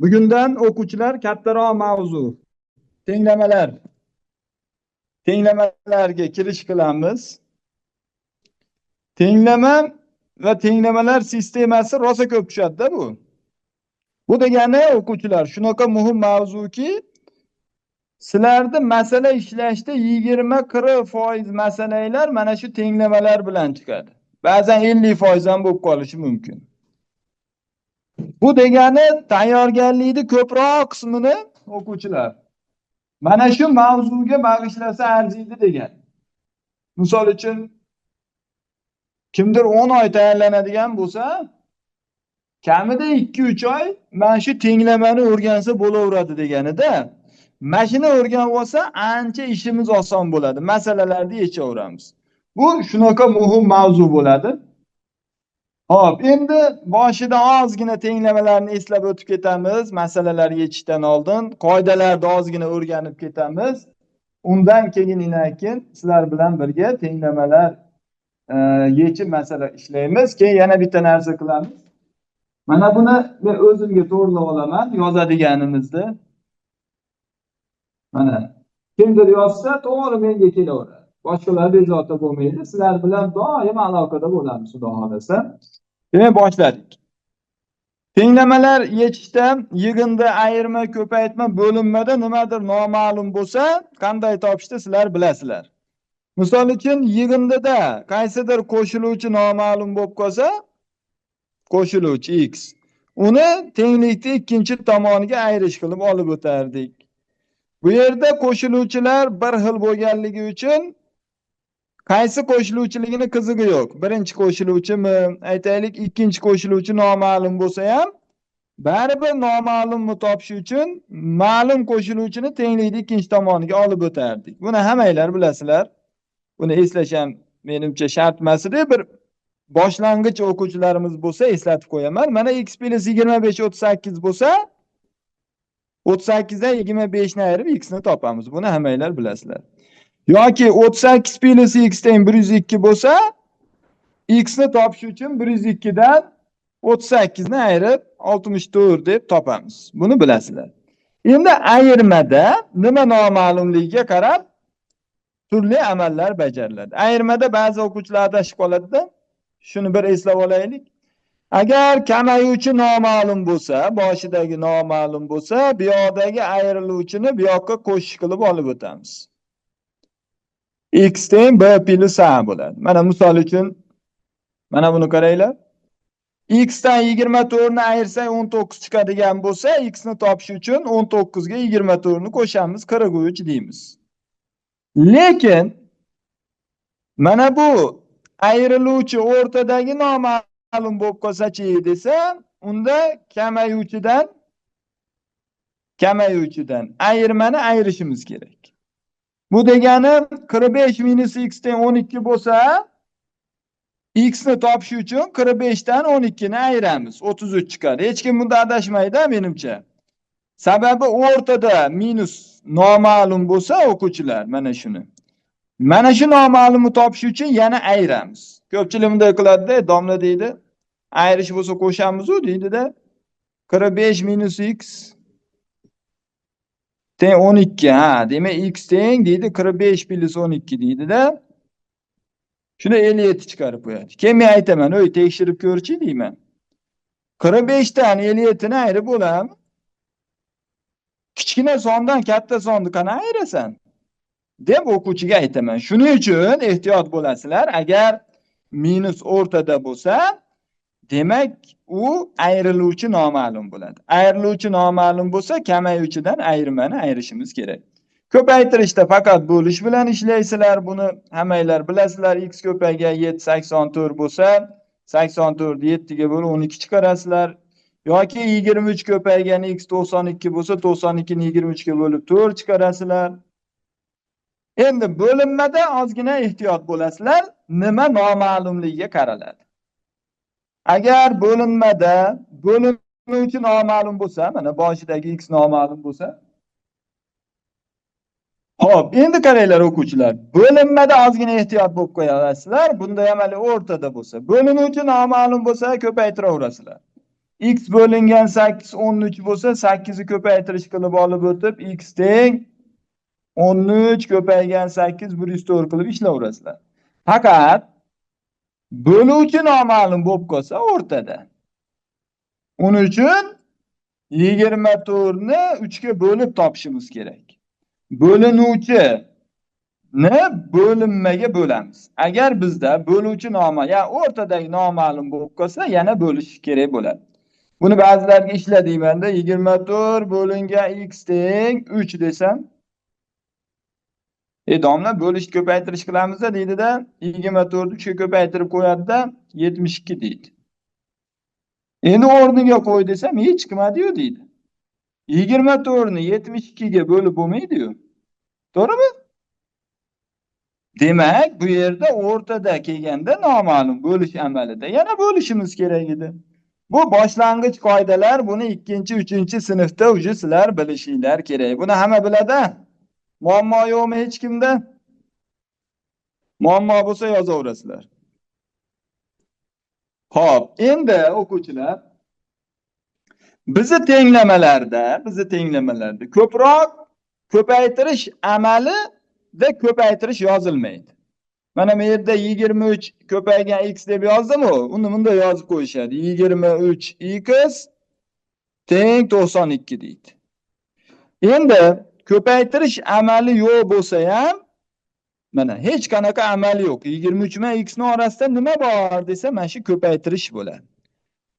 Bugundan o'quvchilar kattaroq mavzu tenglamalar. Tenglamalarga kirish qilamiz. Tenglama va tenglamalar sistemasi rosa ko'p tushadi-da bu. Bu degani o'quvchilar shunaqa muhim mavzuki, sizlarda masala ishlashda 20-40% masalalar mana shu tenglamalar bilan chiqadi. Ba'zan 50% ham bo'lib qolishi mumkin. Bu degani tayyorgarlikni ko'proq qismini o'quvchilar mana shu mavzuga bag'ishlasa arziydi degan. Misol uchun kimdir 10 oy tayyorlanadigan bo'lsa, kamida 2-3 oy mana shu tenglamani o'rgansa bo'laveradi deganida. Mashina o'rganib olsa, ancha ishimiz oson bo'ladi. Masalalarni yechaveramiz. Bu shunaqa muhim mavzu bo'ladi. Hop, endi boshida ozgina tenglamalarni eslab o'tib ketamiz. Masalalar yechishdan oldin qoidalarni ozgina o'rganib ketamiz. Undan keyin sizlar bilan birga tenglamalar yechim masala ishlaymiz. Keyin yana bitta narsa qilamiz. Mana buni men o'zimga to'g'rilab olaman yozadiganimizni. Mana kimdir yozsa to'g'ri menga kelaveradi. Boshqalar bezovta bo'lmaydi. Sizlar bilan doim aloqada bo'lamiz, xudo xolasa. Demak, boshladik. Tenglamalar yechishda yig'inda ayirma, ko'paytma, bo'linmada nimadir noma'lum bo'lsa, qanday topishni sizlar bilasizlar. Misol uchun yig'indida qaysidir qo'shiluvchi noma'lum bo'lib qolsa, qo'shiluvchi x, uni tenglikni ikkinchi tomoniga ayirish qilib olib o'tardik. Bu yerda qo'shiluvchilar bir xil bo'lganligi uchun qaysi qo'shiluvchiligini qizig'i yo'q. Birinchi qo'shiluvchimi, aytaylik, ikkinchi qo'shiluvchi noma'lum bo'lsa ham, baribir noma'lumni topish uchun ma'lum qo'shiluvchini tenglikni ikkinchi tomoniga olib o'tardik. Buni hammanglar bilasizlar. Buni eslash ham menimcha shart emasdi. Bir boshlang'ich o'quvchilarimiz bo'lsa eslatib qo'yaman. Mana x + 25 38 bo'lsa, 38 dan 25 ni ayirib x ni topamiz. Buni hammanglar bilasizlar. Yoki 38 + x teng 102 bo'lsa, x ni topish uchun 102 dan 38 ni ayirib 64 deb topamiz. Buni bilasizlar. Endi ayirmada nima noma'lumligiga qarab turli amallar bajariladi. Ayirmada ba'zi o'quvchilar adashib qoladi-da. Shuni bir eslab olaylik. Agar kamayuvchi noma'lum bo'lsa, boshidagi noma'lum bo'lsa, bu yoqdagi ayriluvchini bu yoqqa qo'shish qilib olib o'tamiz. X teng b + a bo'ladi. Mana misol uchun mana buni qaranglar. X dan 24 ni ayirsak 19 chiqadigan bo'lsa, x ni topish uchun 19 ga 24 ni qo'shamiz, 43 deymiz. Lekin mana bu ayriluvchi o'rtadagi noma'lum bo'lib qolsa-chi desa, unda kamayuvchidan ayirmani ayirishimiz kerak. Bu degani 45 - x teng 12 bo'lsa, x ni topish uchun 45 dan 12 ni ayiramiz. 33 chiqadi. Hech kim bunda adashmaydi menimcha. Sababi o'rtada minus noma'lum bo'lsa o'quvchilar mana shuni. Mana shu noma'lumni topish uchun yana ayiramiz. Ko'pchilik bunday qiladi-da, domla deydi. Ayirish bo'lsa qo'shamiz-ku deydi-da. 45 - x teng 12. Ha, demak x teng deydi 45 + 12 deydi-da. Shuni 57 chiqarib qo'yadi. Keyin men aytaman, "O'y, tekshirib ko'rchi" deyman. 45 dan 57 ni ayirib bo'ladimi? Kichkina sondan katta sonni qana ayirasan? deb o'quvchiga aytaman. Shuning uchun ehtiyot bo'lasizlar. Agar minus o'rtada bo'lsa, demak u ayriluvchi noma'lum bo'ladi. Ayriluvchi noma'lum bo'lsa, kamayuvchidan ayirmani ayirishimiz kerak. Ko'paytirishda faqat bo'lish bilan ishlaysizlar. Buni hammanglar bilasizlar. X ko'paygan 7 84 bo'lsa, 84 7 ga bo'lib 12 chiqarasizlar. Yoki 23 ko'paygan x 92 bo'lsa, 92 ni 23 ga bo'lib 4 chiqarasizlar. Endi bo'linmada ozgina ehtiyot bo'lasizlar. Nima noma'lumligiga qaraladi. Agar bo'linmada bo'linuvchi noma'lum bo'lsa, mana boshidagi x noma'lum bo'lsa. Xo'p, endi qaranglar o'quvchilar. Bo'linmada ozgina ehtiyot bo'lib qo'yasizlar. Bunda ham hali o'rtada bo'lsa. Bo'linuvchi noma'lum bo'lsa, ko'paytiraverasizlar. x bo'lingan 8 13 bo'lsa, 8 ni ko'paytirish qilib olib o'tib, x teng 13 ko'paygan 8 104 qilib ishlayverasizlar. Faqat böluvchi noma'lum bo'lib qolsa o'rtada. Uning uchun 24 ni 3 ga bo'lib topishimiz kerak. Bo'linuvchi ni bo'linmaga bo'lamiz. Agar bizda bo'luvchi ya'ni o'rtadagi noma'lum bo'lib qolsa, yana bo'lish kerak bo'ladi. Buni ba'zilarga ishladiymanda 24 bo'lingan x teng 3 desam, domla bo'lish ko'paytirish qilamiz-da deydi-da, 24 ni 3 ga ko'paytirib qo'yadi-da, 72 deydi. Endi o'rniga qo'y desam, hech qilmadi-yu deydi. 24 ni 72 ga bo'lib bo'lmaydi-yu. To'g'rimi? Demak, bu yerda o'rtada kelganda noma'lum bo'lish amalida yana bo'lishimiz kerak edi. Bu boshlang'ich qoidalar, buni 2-3 sinfda uje sizlar bilishinglar kerak. Buni hamma biladi. Muammo yo'qmi hech kimda? Muammo bo'lsa yozaverasizlar. Xo'p, endi o'quvchilar, bizi tenglamalarda ko'proq ko'paytirish amali da ko'paytirish yozilmaydi. Mana bu yerda 23 ko'paygan x deb yozdim-ku, uni bunda yozib qo'yishadi. 23x teng 92 deydi. Endi ko'paytirish amali yo'q bo'lsa ham, mana hech qanaqa amal yo'q. 23 bilan x ning orasida nima bor desa, mana shu ko'paytirish bo'ladi.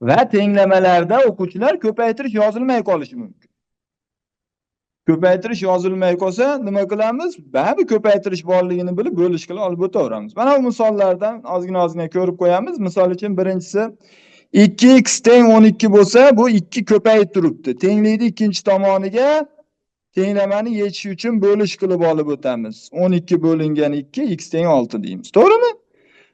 Va tenglamalarda o'quvchilar ko'paytirish yozilmay qolishi mumkin. Ko'paytirish yozilmay qolsa, nima qilamiz? Baribir ko'paytirish borligini bilib bo'lish qilib olib o'taveramiz. Mana bu misollardan ozgina ko'rib qo'yamiz. Misol uchun birinchisi 2x teng 12 bo'lsa, bu 2 ko'payib turibdi. Tenglikni ikkinchi tomoniga tenglamani yechish uchun bo'lish qilib olib o'tamiz. 12 bo'lingan 2 x teng 6 deymiz. To'g'rimi?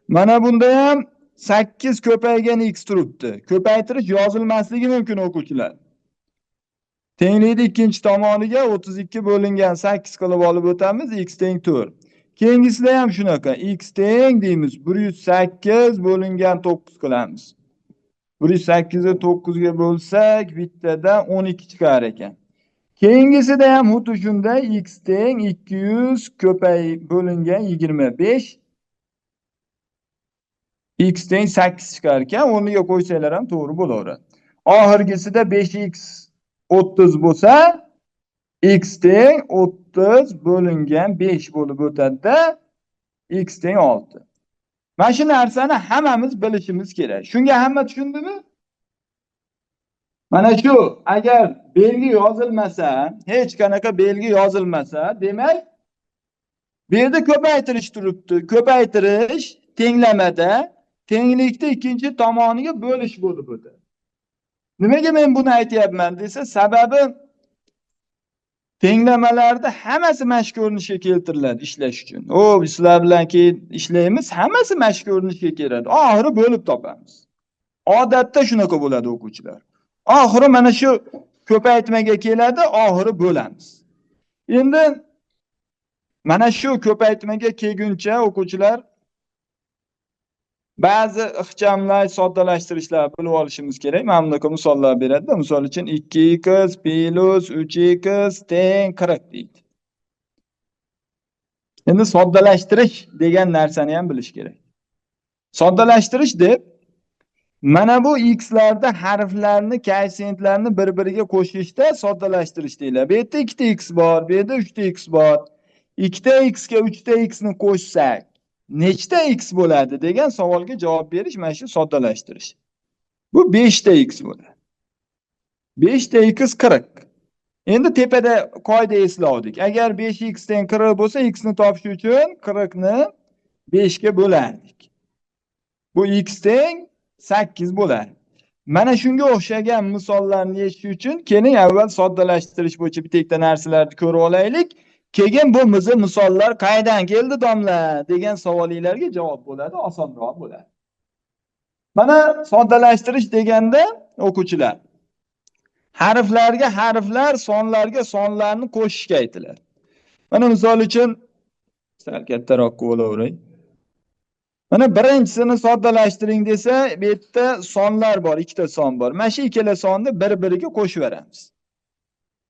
Mana bunda ham 8 ko'paygan x turibdi. Ko'paytirish yozilmasligi mumkin o'quvchilar. Tenglikni ikkinchi tomoniga 32 bo'lingan 8 qilib olib o'tamiz, x teng 4. Keyingisida ham shunaqa, x teng deymiz, 108 bo'lingan 9 qilamiz. 108 ni 9 ga bo'lsak, bittadan 12 chiqar ekan. Keyingisida ham xuddi shunday, x teng 200 bo'lingan 25, x teng 8 chiqar ekan, o'rniga qo'ysanglar ham to'g'ri bo'laveradi. Oxirgisida 5x 30 bo'lsa, x teng 30 bo'lingan 5 bo'lib o'tadi-da, x teng 6. Mana shu narsani hammamiz bilishimiz kerak. Shunga hamma tushundimi? Mana shu, agar belgi yozilmasa, hech qanaqa belgi yozilmasa, demak, bu yerda ko'paytirish turibdi. Ko'paytirish tenglamada tenglikni ikkinchi tomoniga bo'lish bo'lib o'tadi. Nimaga men buni aytyapman desa, sababi tenglamalarda hammasi mana shu ko'rinishga keltiriladi ishlash uchun. Sizlar bilan keyin ishlaymiz, hammasi mana shu ko'rinishga keladi. Oxiri bo'lib topamiz. Odatda shunaqa bo'ladi o'quvchilar. Oxiri mana shu ko'paytmaga keladi, oxiri bo'lamiz. Endi mana shu ko'paytmaga kelguncha o'quvchilar ba'zi ixchamlar, soddalashtirishlar bilib olishimiz kerak. Mana bunaqa misollar beradi. Misol uchun 2x plus 3x teng 40 deydi. Endi soddalashtirish degan narsani ham bilish kerak. Soddalashtirish deb mana bu x'larda harflarni, koeffitsiyentlarni bir-biriga qo'shishda soddalashtirish deyiladi. Bu yerda 2x bor, bu yerda 3x bor. 2x ga 3x ni qo'shsak nechta x bo'ladi degan savolga javob berish mana shu soddalashtirish. Bu 5 ta x bo'ladi. 5 ta x 40. Endi tepada qoida esladik. Agar 5x teng 40 bo'lsa, x ni topish uchun 40 ni 5 ga bo'lardik. Bu x teng 8 bo'ladi. Mana shunga o'xshagan misollarni yechish uchun keling avval soddalashtirish bo'yicha bitta narsalarni ko'rib olaylik. Keyin bu misollar qaydan keldi domla degan savollarga javob bo'ladi, osonroq bo'ladi. Mana soddalashtirish deganda o'quvchilar harflarga harflar, sonlarga sonlarni qo'shishga aytiladi. Mana misol uchun sal kattaroq bo'laveray. Mana birinchisini soddalashtiring desa, bu yerda sonlar bor, ikkita son bor. Mana shu ikkala sonni bir-biriga qo'shib beramiz.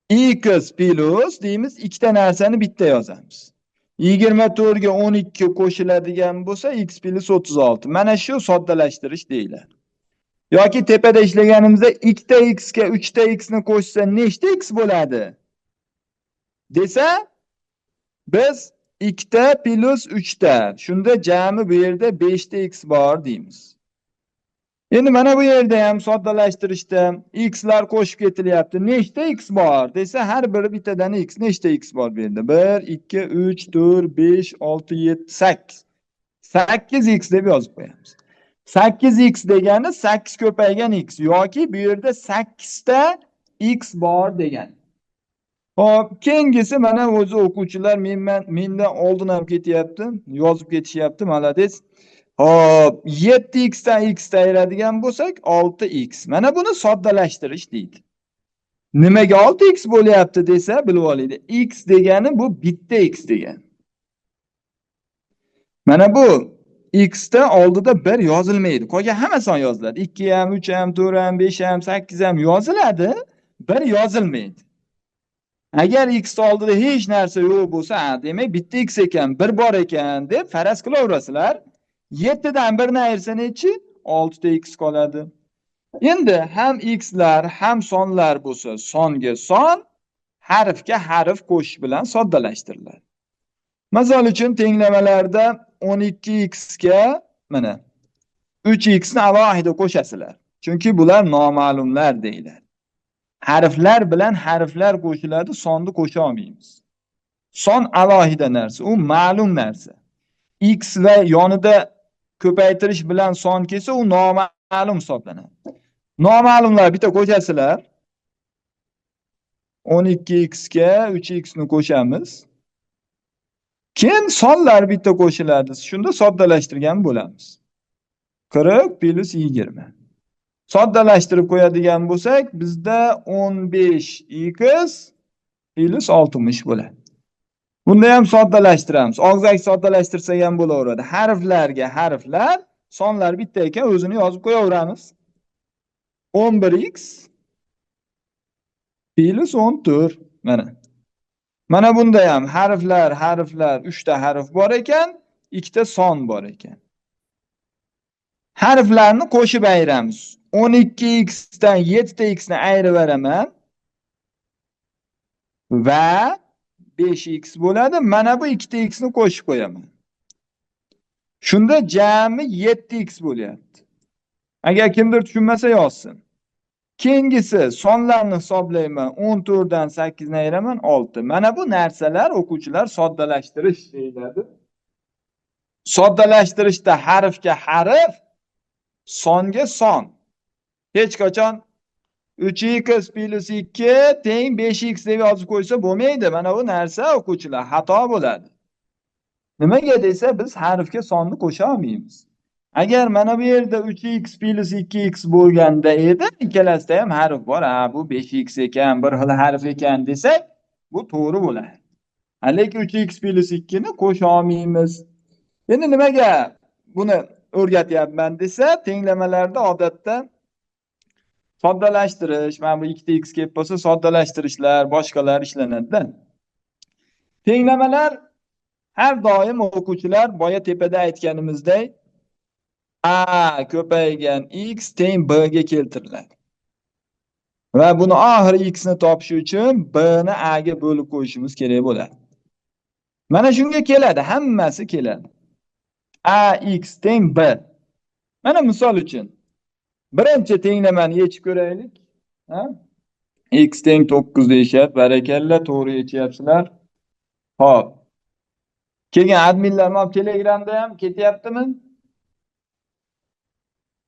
X plus deymiz, ikkita narsani bitta yozamiz. 24 ga 12 qo'shiladigan bo'lsa, x plus 36. Mana shu soddalashtirish deyiladi. Yoki tepada ishlaganimizda ikkita x ga 3ta x ni qo'shsa nechta x bo'ladi desa, biz 2ta plus 3ta. Shunda jami bu yerda 5ta x bor deymiz. Endi mana bu yerda ham soddalashtirishda x lar qo'shib ketilyapti. Nechta x bor desa, har biri bittadan x. Nechta x bor bu yerda? 1, 2, 3, 4, 5, 6, 7, 8. 8x deb yozib qo'yamiz. 8x degani 8 ko'paygan x yoki bu yerda 8 ta x bor degani. Hop, keyingisi mana o'zi o'quvchilar mendan oldin ham ketyapti, yozib ketishyapti, malades. Hop, 7x dan x ayiradigan bo'lsak 6x. Mana buni soddalashtirish deydi. Nimaga 6x bo'lyapti desa, bilib olaylik. X degani bu bitta x degani. Mana bu x da oldida 1 yozilmaydi. Qolgan hamma son yoziladi. 2 ham, 3 ham, 4 ham, 5 ham, 8 ham yoziladi, 1 yozilmaydi. Agar x oldida hech narsa yo'q bo'lsa, demak bitta x ekan, 1 bor ekan deb faraz qilaverasizlar. 7 dan 1 ni ayirsa nechi? 6 ta x qoladi. Endi ham x lar, ham sonlar bo'lsa, songa son, harfga harf qo'shish bilan soddalashtiriladi. Misol uchun tenglamalarda 12x ga mana 3x ni alohida qo'shasizlar. Chunki bular noma'lumlar deyiladi. Harflar bilan harflar qo'shiladi, sonni qo'sha olmaymiz. Son alohida narsa, u ma'lum narsa. X va yonida ko'paytirish bilan son kelsa, u noma'lum hisoblanadi. Noma'lumlar bitta qo'shasizlar. 12x ga 3x ni qo'shamiz. Keyin sonlar bitta qo'shiladi. Shunda soddalashtirgan bo'lamiz. 40 plus 20. Soddalashtirib qo'yadigan bo'lsak, bizda 15x plus 60 bo'ladi. Bunda ham soddalashtiramiz. Og'zaki soddalashtirsak ham bo'laveradi. Harflarga harflar, sonlar bitta ekan, o'zini yozib qo'yaveramiz. 11x plus 14. Mana bunda ham harflar 3 ta harf bor ekan, 2 ta son bor ekan. Harflarni qo'shib ayiramiz. 12x dan 7 ta x ni ayirib beraman va 5x bo'ladi. Mana bu 2 ta x ni qo'shib qo'yaman. Shunda jami 7x bo'lyapti. Agar kimdir tushunmasa yozsin. Keyingisi sonlarni hisoblayman. 14 dan 8 ni ayiraman 6. Mana bu narsalar o'quvchilar soddalashtirish deyiladi. Soddalashtirishda harfga harf, songa son. Hech qachon 3x plus 2 teng 5x deb yozib qo'ysa bo'lmaydi. Mana bu narsa o'quvchilar xato bo'ladi. Nimaga desa, biz harfga sonni qo'sha olmaymiz. Agar mana bu yerda 3x plus 2x bo'lganda edi, ikkalasida ham harf bor. Bu 5x ekan, bir xil harf ekan desak, bu to'g'ri bo'ladi. Lekin 3x plus 2 ni qo'sha olmaymiz. Endi nimaga buni o'rgatyapman desa, tenglamalarda odatda soddalashtirish, mana bu 2x kelib bo'lsa, soddalashtirishlar, boshqalar ishlanadi-da. Tenglamalar har doim o'quvchilar boya tepada aytganimizdek a ko'paygan x teng b ga keltiriladi. Va buni oxiri x ni topish uchun b ni a ga bo'lib qo'yishimiz kerak bo'ladi. Mana shunga keladi, hammasi keladi. A x teng b. Mana misol uchun birinchi tenglamani yechib ko'raylik. X teng 9 deyishyapti. Barakalla, to'g'ri yechyapsizlar. Xo'p. Kelgan adminlar mana Telegramda ham ketyaptimi?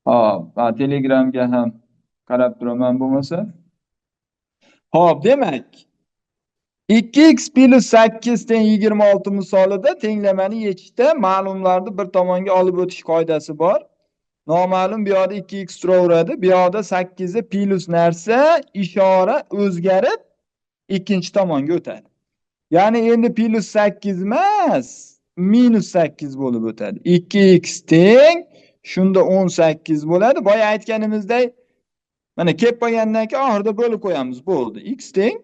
Xo'p, Telegramga ham qarab turaman bo'lmasa. Xo'p, demak 2x plus 8 teng 26 misolida tenglamani yechishda ma'lumlarni bir tomonga olib o'tish qoidasi bor. Noma'lum bu yoqda 2x turaveradi, bu yoqda 8 da plus narsa ishora o'zgarib ikkinchi tomonga o'tadi. Ya'ni endi plus 8 emas, -8 bo'lib o'tadi. 2x teng shunda 18 bo'ladi. Boya aytganimizdek, mana kelib qolgandan keyin oxirida bo'lib qo'yamiz. Bo'ldi. X teng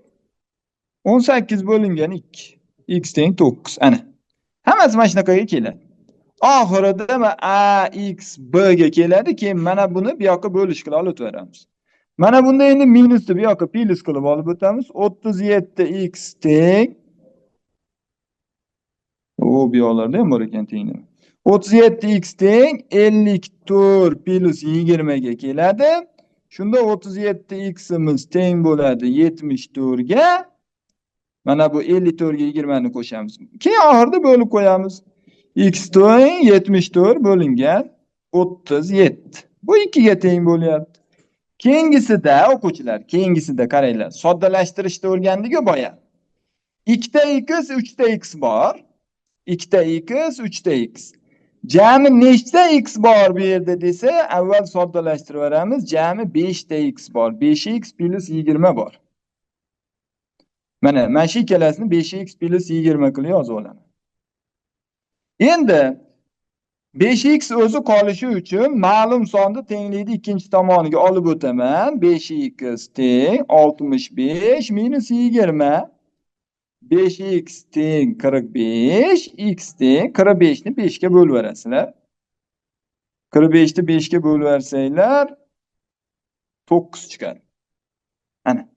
18 bo'lingan 2. X teng 9. Ana. Hammasi mana shunaqaga keladi. Oxirida ax b ga keladi. Keyin mana buni bu yoqqa bo'lish qilib olib o'tamiz. Mana bunda endi minusni bu yoqqa plyus qilib olib o'tamiz. 37x teng bu yoqlarda ham bor ekan tenglik. 37x teng 54 plyus 20 ga keladi. Shunda 37x imiz teng bo'ladi 74 ga. Mana bu 54 ga 20 ni qo'shamiz. Keyin oxirida bo'lib qo'yamiz. X teng 74 bo'lingan 37. Bu 2 ga teng bo'lyapti. Keyingisida o'quvchilar, keyingisida qaranglar. Soddalashtirishni o'rgandik-ku boya. 2 ta x, 3 ta x bor. 2 ta x, 3 ta x. Jami nechta x bor bu yerda desa, avval soddalashtirib o'ramiz. Jami 5 ta x bor. 5x plus 20 bor. Mana shu ikkalasini 5x plus 20 qilib yozib olaman. Endi 5x o'zi qolishi uchun ma'lum sonni tenglikni ikkinchi tomoniga olib o'taman. 5x teng 65 minus 20. 5x teng 45, x teng 45 ni 5 ga bo'lib berasizlar. 45 ni 5 ga bo'lib bersanglar 9 chiqadi. Ana.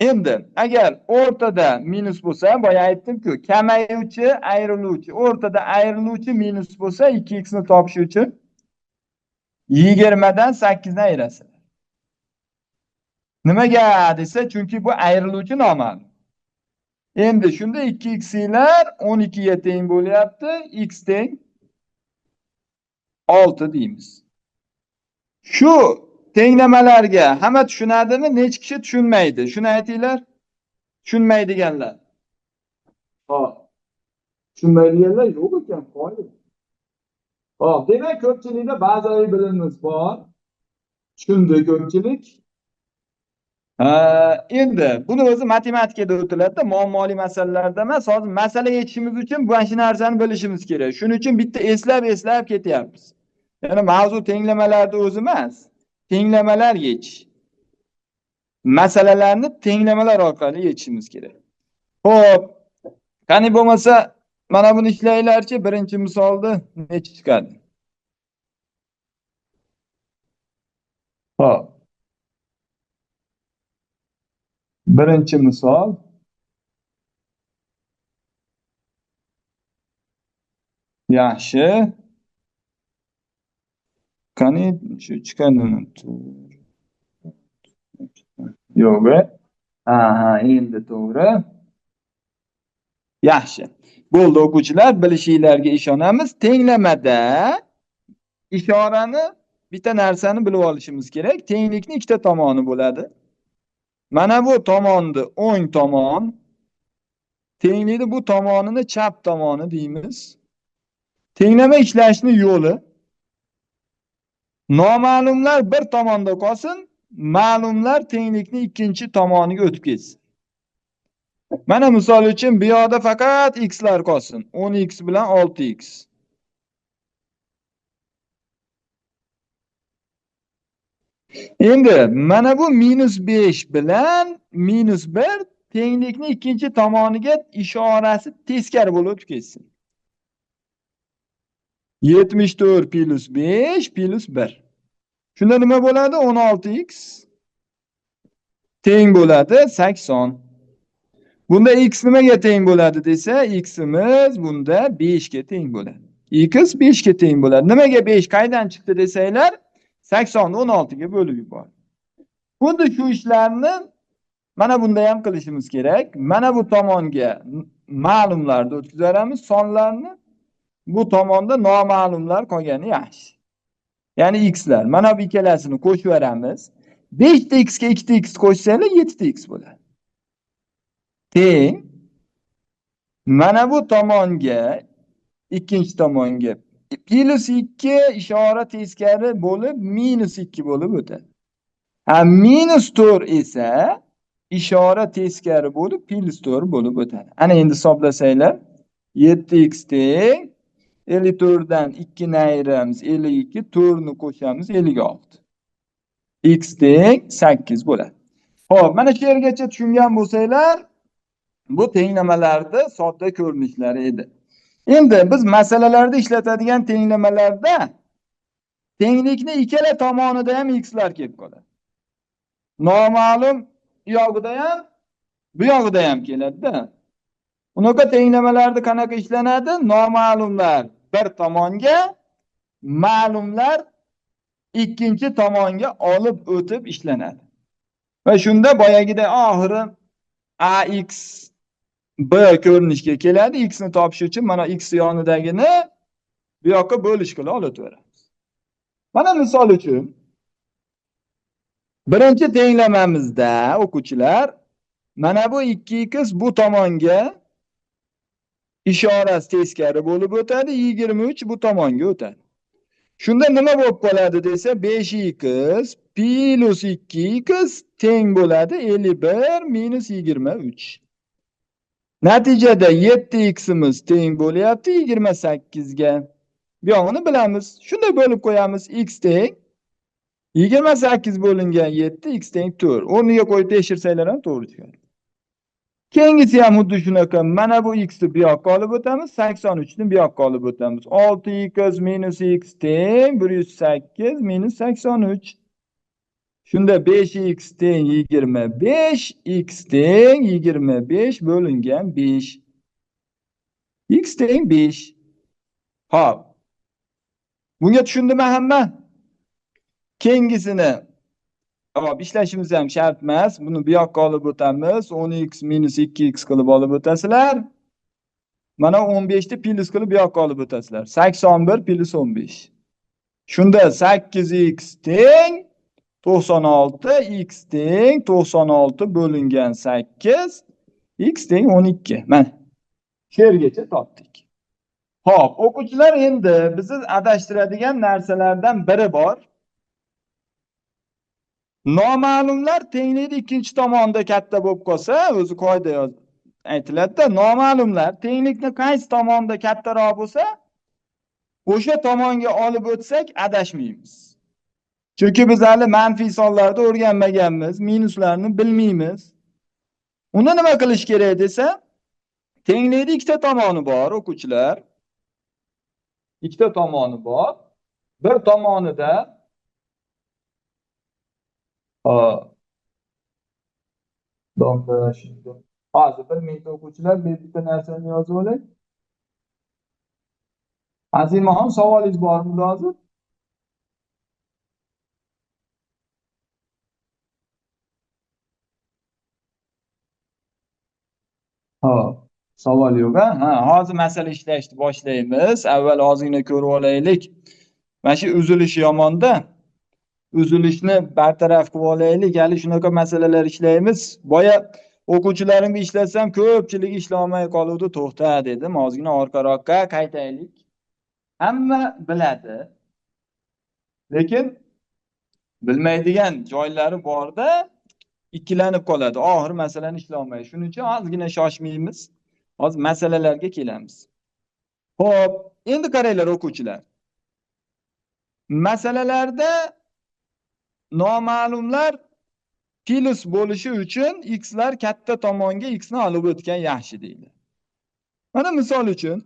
Endi agar o'rtada minus bo'lsa, boya aytdim-ku, kamayuvchi, ayriluvchi, o'rtada ayriluvchi minus bo'lsa, 2x ni topish uchun 20 dan 8 ni ayirasiz. Nimaga desa, chunki bu ayriluvchi noma'lum. Endi shunda 2x'lar 12 ga teng bo'lyapti, x teng 6 deymiz. Shu tenglamalarga hamma tushunadimi? Necha kishi tushunmaydi? Shuni aytinglar. Tushunmaydiganlar. Xo'p. Tushunmaydiganlar yo'q ekan, qo'ying. Xo'p, demak ko'pchilikda bazaviy bilimimiz bor. Tushundi ko'pchilik. Endi buni o'zi matematikada o'tiladi-da, muammoli masalalarda emas. Hozir masala yechishimiz uchun bu shu narsani bilishimiz kerak. Shuning uchun bitta eslab ketyapmiz. Ya'ni mavzu tenglamalarda o'zi emas. Tenglamalar yechish. Masalalarni tenglamalar orqali yechishimiz kerak. Xo'p. Qani bo'lmasa, mana buni ishlaylarchi, birinchi misolda necha chiqadi? Xo'p. Birinchi misol. Yaxshi. Qani shu chiqadimi? Yo'q. Aha, endi to'g'ri. Yaxshi. Bo'ldi o'quvchilar, bilishinglarga ishonamiz. Tenglamada ishorani bitta narsani bilib olishimiz kerak. Tenglikning ikkita tomoni bo'ladi. Mana bu tomonni o'ng tomon, tenglikni bu tomonini chap tomoni deymiz. Tenglama ishlashning yo'li noma'lumlar bir tomonda qolsin, ma'lumlar tenglikning ikkinchi tomoniga o'tib ketsin. Mana misol uchun bu yoqda faqat x'lar qolsin. 10x bilan 6x. Endi mana bu -5 bilan -1 tenglikning ikkinchi tomoniga ishorasi teskari bo'lib o'tib ketsin. 74 plus 5 plus 1. Shunda nima bo'ladi? 16x teng bo'ladi 80. Bunda x nimaga teng bo'ladi desa, x'imiz bunda 5 ga teng bo'ladi. X 5 ga teng bo'ladi. Nimaga 5 qaydan chiqdi desanglar, 80 ni 16 ga bo'lib yubordi. Xuddi shu ishlarni mana bunda ham qilishimiz kerak. Mana bu tomonga ma'lumlarni o'tkazamiz, sonlarni. Bu tomonda noma'lumlar qolgani yaxshi. Ya'ni x'lar. Mana bu ikkalasini qo'shib beramiz. 5 ta x ga 2 ta x qo'shsanglar 7 ta x bo'ladi. Teng. Mana bu tomonga ikkinchi tomonga +2 ishora teskari bo'lib -2 bo'lib o'tadi. -4 esa ishora teskari bo'lib +4 bo'lib o'tadi. Ana endi hisoblasanglar 7x teng 54'dan 2'ni ayiramiz 52, 4'ni qo'shamiz 56. X teng 8 bo'ladi. Xo'p, mana shu yergacha tushungan bo'lsanglar, bu tenglamalarda sodda ko'rinishlari edi. Endi biz masalalarda ishlatadigan tenglamalarda tenglikni ikkala tomonida ham x lar kelib qoladi. Noma'lum u yog'ida ham, bu yog'ida ham keladi-da. Unaqa tenglamalarda qanaqa ishlanadi? Noma'lumlar bir tomonga, ma'lumlar ikkinchi tomonga olib o'tib ishlanadi. Va shunda boyagida oxiri ax b ko'rinishga keladi. X ni topish uchun mana x yonidagini bu yoqqa bo'lish qilib olib o'tamiz. Mana misol uchun birinchi tenglamamizda o'quvchilar mana bu 2x bu tomonga ishorasi teskari bo'lib o'tadi, 23 bu tomonga o'tadi. Shunda nima bo'lib qoladi desa, 5x plus 2x teng bo'ladi 51 minus 23. Natijada 7x'imiz teng bo'lyapti 28 ga. Bu yog'ini bilamiz. Shunday bo'lib qo'yamiz. X teng 28 bo'lingan 7, x teng 4. O'rniga qo'yib tekshirsanglar ham to'g'ri chiqadi. Keyingisi ham xuddi shunaqa. Mana bu x ni bu yoqqa olib o'tamiz, 83 ni bu yoqqa olib o'tamiz. 6x minus x teng 108 minus 83. Shunda 5x teng 25, x teng 25 bo'lingan 5. X teng 5. Xo'p. Bunga tushundimi hamma? Keyingisini hop ishlashimiz ham shart emas. Buni bu yoqqa olib o'tamiz. 10x minus 2x qilib olib o'tasizlar. Mana 15 ni plus qilib bu yoqqa olib o'tasizlar. 81 plus 15. Shunda 8x teng 96, x teng 96 bo'lingan 8, x teng 12. Mana shu yergacha topdik. Xo'p, o'quvchilar, endi bizni adashtiradigan narsalardan biri bor. Noma'lumlar tenglikni ikkinchi tomonda katta bo'lib qolsa, o'zi qoida aytiladi-da, noma'lumlar tenglikni qaysi tomonda kattaroq bo'lsa, o'sha tomonga olib o'tsak adashmaymiz. Chunki biz hali manfiy sonlarda o'rganmaganmiz, minuslarni bilmaymiz. Uni nima qilish kerak desa, tenglikning ikkita tomoni bor, o'quvchilar. Ikkita tomoni bor. Bir tomonida hozir bir mingta o'quvchilar bu bitta narsani yozib olay. Azimaxon, savolingiz bormi hozir? Savol yo'q. Hozir masala ishlashni boshlaymiz. Avval ozgina ko'rib olaylik. Mana shu uzilish yomonda. Uzilishni bartaraf qilib olaylik. Hali shunaqa masalalar ishlaymiz. Boya o'quvchilarimga ishlasam ko'pchilik ishlamay qoluvdi, to'xta dedim. Ozgina orqaroqqa qaytaylik. Hamma biladi. Lekin bilmaydigan joylari borda ikkilanib qoladi. Oxir masalani ishlolmaydi. Shuning uchun ozgina shoshmaymiz. Hozir masalalarga kelamiz. Xo'p, endi qaranglar o'quvchilar. Masalalarda noma'lumlar plus bo'lishi uchun x lar katta tomonga x ni olib o'tgan yaxshi deydi. Mana misol uchun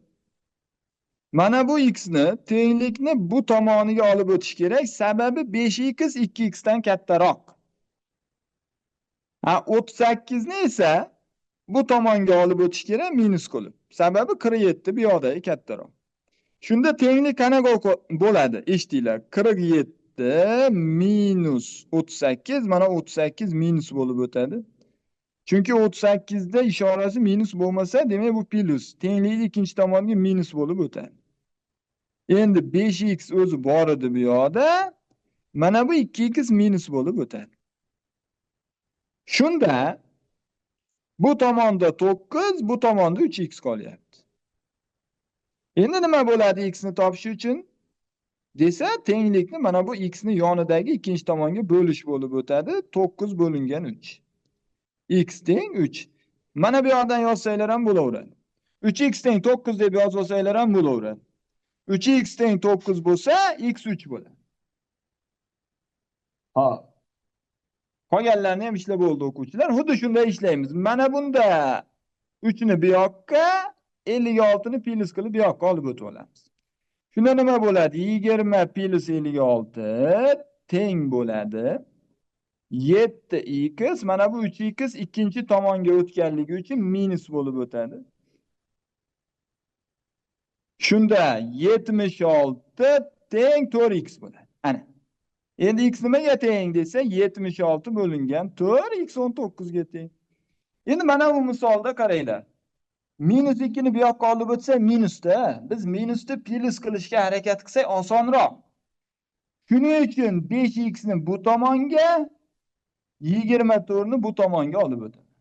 mana bu x ni tenglikni bu tomoniga olib o'tish kerak. Sababi 5x 2x dan kattaroq. 38 ni esa bu tomonga olib o'tish kerak minus qilib. Sababi 47 bu yoqdagi kattaroq. Shunda tenglik qanaqa bo'ladi? Eshitinglar. 47 minus 38 mana 38 minus bo'lib o'tadi. Chunki 38 da ishorasi minus bo'lmasa, demak bu plus. Tenglikning ikkinchi tomoniga minus bo'lib o'tadi. Endi 5x o'zi bor edi bu yoqda. Mana bu 2x minus bo'lib o'tadi. Shunda bu tomonda 9, bu tomonda 3x qolyapti. Endi nima bo'ladi x ni topish uchun? Desa, tenglikni mana bu x ni yonidagi ikkinchi tomonga bo'lish bo'lib o'tadi. 9 bo'lingan 3. X teng 3. Mana bu yoqdan yozsanglar ham bo'laveradi. 3x teng 9 deb yozib olsanglar ham bo'laveradi. 3x teng 9 bo'lsa, x 3 bo'ladi. Ha. Qolganlarni ham ishlab bo'ldi o'quvchilar. Xuddi shunday ishlaymiz. Mana bunda 3 ni bu yoqqa, 56 ni plus qilib bu yoqqa olib o'tib olamiz. Shunda nima bo'ladi? 20 plus 56 teng bo'ladi 7x. Mana bu 3x ikkinchi tomonga o'tganligi uchun minus bo'lib o'tadi. Shunda 76 teng 4x bo'ladi. Ana. Endi x nimaga teng desa 76 bo'lingan 4 x 19 ga teng. Endi mana bu misolda qaranglar. Minus 2 ni bu yoqqa olib o'tsa minusda. Biz minusni plus qilishga harakat qilsak osonroq. Shuning uchun 5x ni bu tomonga, 24 ni bu tomonga olib o'tamiz.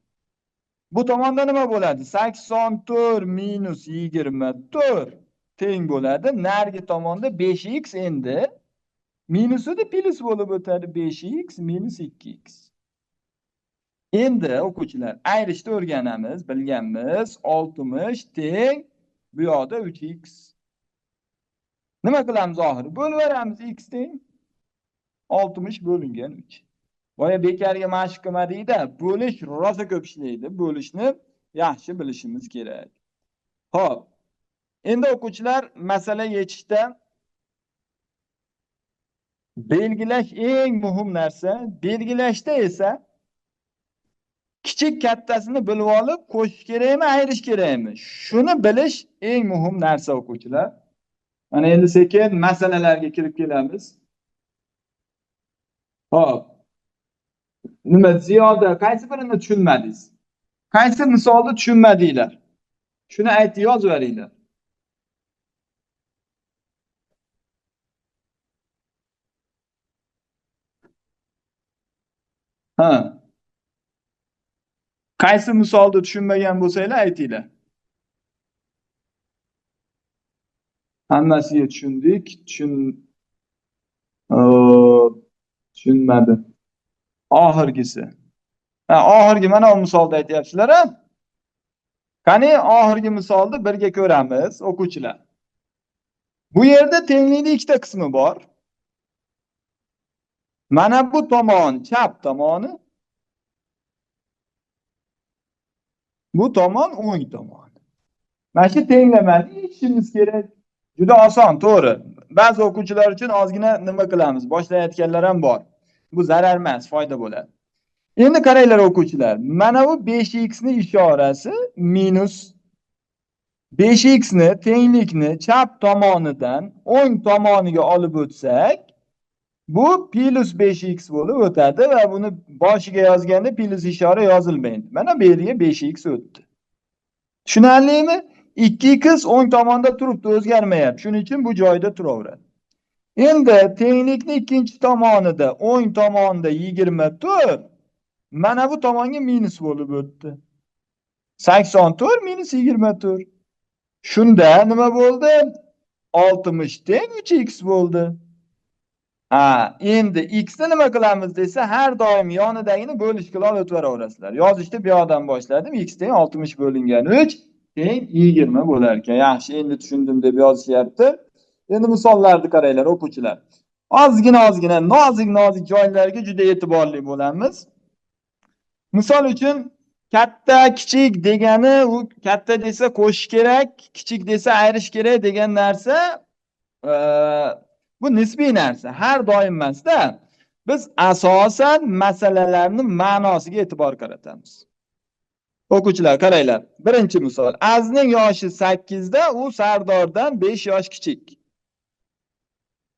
Bu tomonda nima bo'ladi? 84 minus 24 teng bo'ladi. Narigi tomonda 5x endi minusida plus bo'lib o'tadi. 5x minus 2x. Endi o'quvchilar ayrishni o'rganamiz, bilganmiz. 60 teng bu yoqda 3x. Nima qilamiz oxiri? Bo'lib beramiz x teng 60 bo'lingan 3. Boya bekarga mashq qilmadikda, bo'lish rosa ko'p ishlaydi. Bo'lishni yaxshi bilishimiz kerak. Xo'p. Endi o'quvchilar masala yechishda belgilash eng muhim narsa. Belgilashda esa kichik kattasini bilib olib qo'shish kerakmi, ayirish kerakmi? Shuni bilish eng muhim narsa o'quvchilar. Mana endi sekin masalalarga kirib kelamiz. Xo'p. Nima Ziyoda, qaysi birini tushunmadingiz? Qaysi misolni tushunmadinglar? Shuni aytib yozib beringlar. Ha. Qaysi misolni tushunmagan bo'lsanglar aytinglar. Hammasiga tushundik, tushunmadi. Oxirgisi. Ha, oxirgi mana bu misolda aytyapsizlar, ha? Qani oxirgi misolni birga ko'ramiz, o'quvchilar. Bu yerda tenglikning ikkita qismi bor. Mana bu tomon chap tomoni. Bu tomon o'ng tomon. Mana shu tenglamani yechishimiz kerak. Juda oson, to'g'ri. Ba'zi o'quvchilar uchun ozgina nima qilamiz? Boshlayotganlar ham bor. Bu zarar emas, foyda bo'ladi. Endi qaranglar o'quvchilar. Mana bu 5x ni ishorasi minus 5x ni tenglikni chap tomonidan o'ng tomoniga olib o'tsak, bu plus 5x bo'lib o'tadi va buni boshiga yozganda plus ishora yozilmaydi. Mana bu yerga 5x o'tdi. Tushunarlimi? 2x o'ng tomonda turibdi, o'zgarmayapti. Shuning uchun bu joyda turaveradi. Endi tenglikning ikkinchi tomonida, o'ng tomonda 24, mana bu tomonga minus bo'lib o'tdi. 84 minus 24. Shunda nima bo'ldi? 60 teng 3x bo'ldi. Ha, endi x ni nima qilamiz desa, har doim yonidagini bo'lish qilib olib o'tiraverasizlar. Yozishni bu yoqdan boshladim. X teng 60 bo'lingan 3 teng 20 bo'lar ekan. Yaxshi, endi tushundim deb yozishyapti. Endi misollarni qaranglar o'quvchilar. Ozgina nozik joylarga juda e'tiborli bo'lamiz. Misol uchun katta, kichik degani, u katta desa qo'shish kerak, kichik desa ayirish kerak degan narsa bu nisbiy narsa. Har doim emas-da. Biz asosan masalalarning ma'nosiga e'tibor qaratamiz. O'quvchilar qaranglar. Birinchi misol. Azning yoshi 8 da, u Sardordan 5 yosh kichik.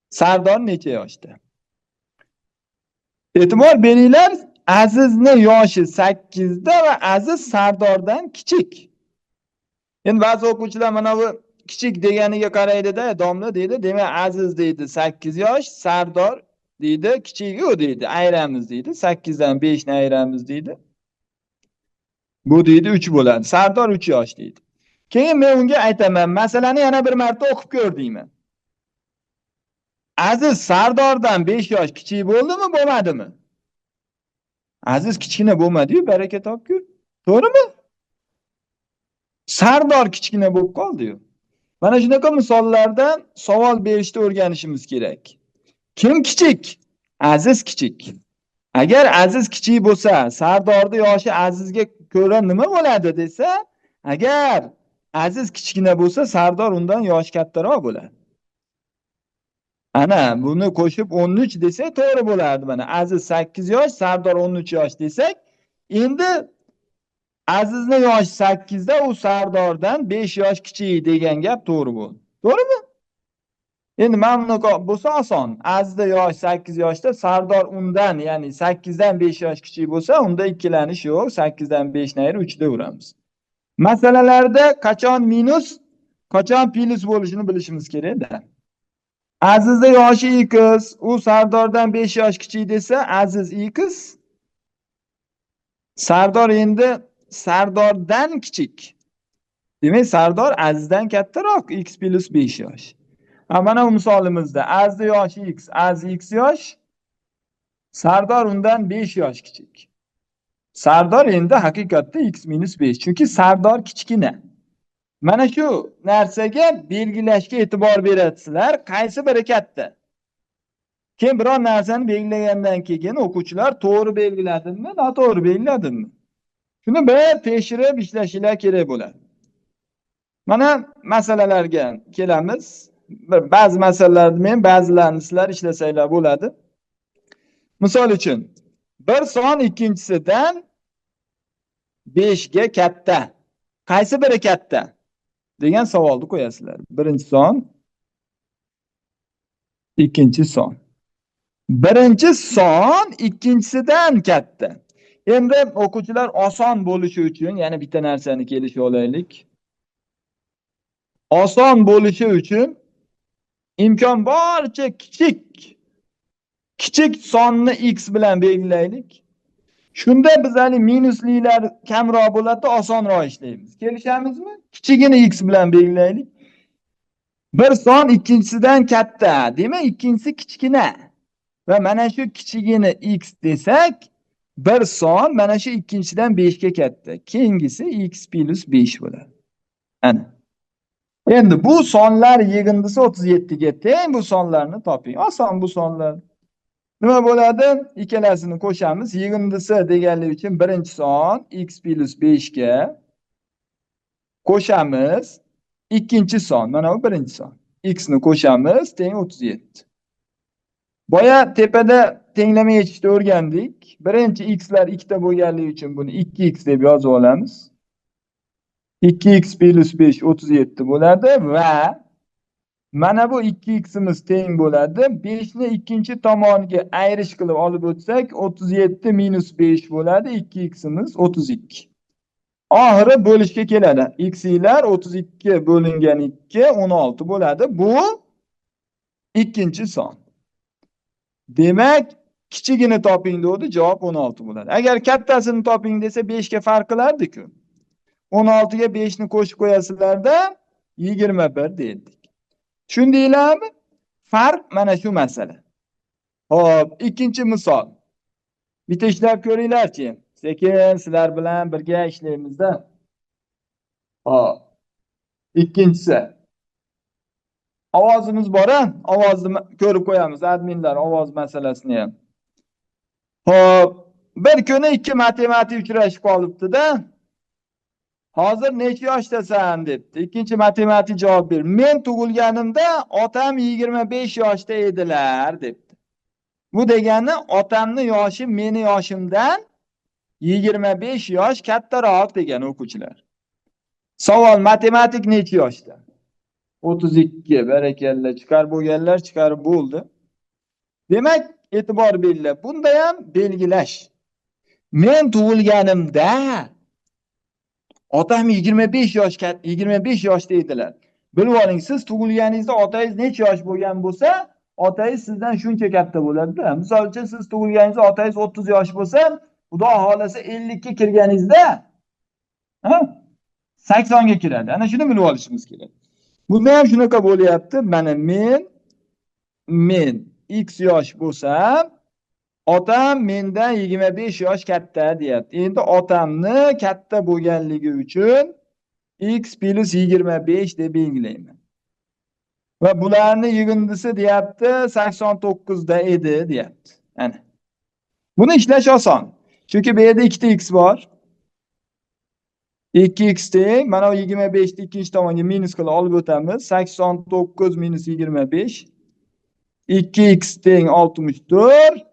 Sardor necha yoshda? E'tibor beringlar, Azizning yoshi 8 da va Aziz Sardordan kichik. Endi ba'zi o'quvchilar mana bu kichik deganiga qaraydi-da, domla deydi. Demak, Aziz deydi 8 yosh, Sardor deydi kichigi u deydi. Ayramiz deydi. 8 dan 5 ni ayramiz deydi. Bu deydi 3 bo'ladi. Sardor 3 yosh deydi. Keyin men unga aytaman, masalani yana bir marta o'qib ko'r deyman. Aziz Sardordan 5 yosh kichik bo'ldimi, bo'lmadimi? Aziz kichkina bo'lmadi-yu, baraka topgur. To'g'rimi? Sardor kichkina bo'lib qoldi-yu. Mana shunaqa misollardan savol berishni o'rganishimiz kerak. Kim kichik? Aziz kichik. Agar Aziz kichik bo'lsa, Sardorning yoshi Azizga ko'ra nima bo'ladi desa, agar Aziz kichkina bo'lsa, Sardor undan yoshi kattaroq bo'ladi. Ana buni qo'shib 13 desak to'g'ri bo'lardi. Mana Aziz 8 yosh, Sardor 13 yosh desak, endi Azizning yoshi 8 da, u Sardordan 5 yosh kichik degan gap to'g'ri bo'ldi. To'g'rimi? Endi mana bunaqa bo'lsa oson. Azizning yoshi 8 yoshda, Sardor undan, ya'ni 8 dan 5 yosh kichik bo'lsa, unda ikkilanish yo'q. 8 dan 5 ni ayirib 3 uramiz. Masalalarda qachon minus, qachon plus bo'lishini bilishimiz kerak-da. Azizning yoshi x, u Sardordan 5 yosh kichik desa, Aziz x, Sardor endi Sardordan kichik. Demak, Sardor Azizdan kattaroq, x plus 5 yosh. Mana bu misolimizda Azizning yoshi x, Aziz x yosh, Sardor undan 5 yosh kichik. Sardor endi haqiqatda x minus 5. Chunki Sardor kichkina. Mana shu narsaga belgilashga e'tibor berasizlar. Qaysi biri katta? Keyin biror narsani belgilagandan keyin o'quvchilar to'g'ri belgiladimmi, noto'g'ri belgiladimmi? Shuni bir tekshirib ishlashingiz kerak bo'ladi. Mana masalalarga kelamiz. Ba'zi masalalarni men, ba'zilarini sizlar ishlasanglar bo'ladi. Misol uchun, bir son ikkinchisidan 5 ga katta. Qaysi biri katta degan savolni qo'yasizlar. Birinchi son, ikkinchi son. Birinchi son ikkinchisidan katta. Endi o'quvchilar oson bo'lishi uchun, ya'ni bitta narsani kelishib olaylik. Oson bo'lishi uchun imkon boricha kichik sonni x bilan belgilaylik. Shunda biz hali minuslilar kamroq bo'ladi, osonroq ishlaymiz. Kelishamizmi? Kichigini x bilan belgilaylik. Bir son ikkinchisidan katta. Demak, ikkinchisi kichkina. Va mana shu kichigini x desak, bir son mana shu ikkinchisidan 5 ga katta. Keyingisi x plus 5 bo'ladi. Ana. Endi bu sonlar yig'indisi 37 ga teng. Bu sonlarni toping. Oson bu sonlar. Nima bo'ladi? Ikkalasini qo'shamiz. Yig'indisi deganlik uchun birinchi son x plus 5 ga qo'shamiz. Ikkinchi son, mana bu birinchi son. X ni qo'shamiz, teng 37. Boya tepada tenglama yechishni o'rgandik. Birinchi x'lar ikkita bo'lganligi uchun buni 2x deb yozib olamiz. 2x plus 5 37 bo'ladi va mana bu 2x'imiz teng bo'ladi. 5 ni ikkinchi tomoniga ayirish qilib olib o'tsak, 37 minus 5 bo'ladi. 2x'imiz 32. Oxiri bo'lishga keladi. X'lar 32 bo'lingan 2 16 bo'ladi. Bu ikkinchi son. Demak, kichigini toping degdi, javob 16 bo'ladi. Agar kattasini toping desa 5 ga farq qilardi-ku. 16 ga 5 ni qo'shib qo'yasizlarda 21 deydik. Tushundinglarmi? Farq mana shu masala. Xo'p, ikkinchi misol. Bitta ishlab ko'ringlarchi. Sekin sizlar bilan birga ishlaymiz-da. Xo'p. Ikkinchisi. Ovozimiz bor-a? Ovozni ko'rib qo'yamiz. Adminlar ovoz masalasini ham. Xo'p, bir kuni ikki matematik uchrashib qolibdi-da. Hozir necha yoshdasan debdi. Ikkinchi matematik javob ber. Men tug'ilganimda otam 25 yoshda edilar debdi. Bu degani otamning yoshi meni yoshimdan 25 yosh kattaroq degani o'quvchilar. Savol, matematik necha yoshda? 32. Barakalla, chiqarib bo'lganlar chiqarib bo'ldi. Demak, e'tibor beringlar. Bunda ham belgilash. Men tug'ilganimda otam 25 yoshda edilar. Bilib oling, siz tug'ilganingizda otangiz necha yosh bo'lgan bo'lsa, otangiz sizdan shuncha katta bo'ladi-da. Misol uchun siz tug'ilganingizda otangiz 30 yosh bo'lsa, Xudo xolasa 50 ga kirganingizda 80 ga kiradi. Ana shuni bilib olishimiz kerak. Bunda ham shunaqa bo'lyapti. Mana men x yosh bo'lsam, otam mendan 25 yosh katta deyapti. Endi otamni katta bo'lganligi uchun x plus 25 deb belgilayman. Va bularni yig'indisi deyapti 89 da edi deyapti. Ana. Buni ishlash oson. Chunki bu yerda ikkita x bor. 2x teng mana bu 25 ni ikkinchi tomonga minus qilib olib o'tamiz. 89 minus 25. 2x teng 64.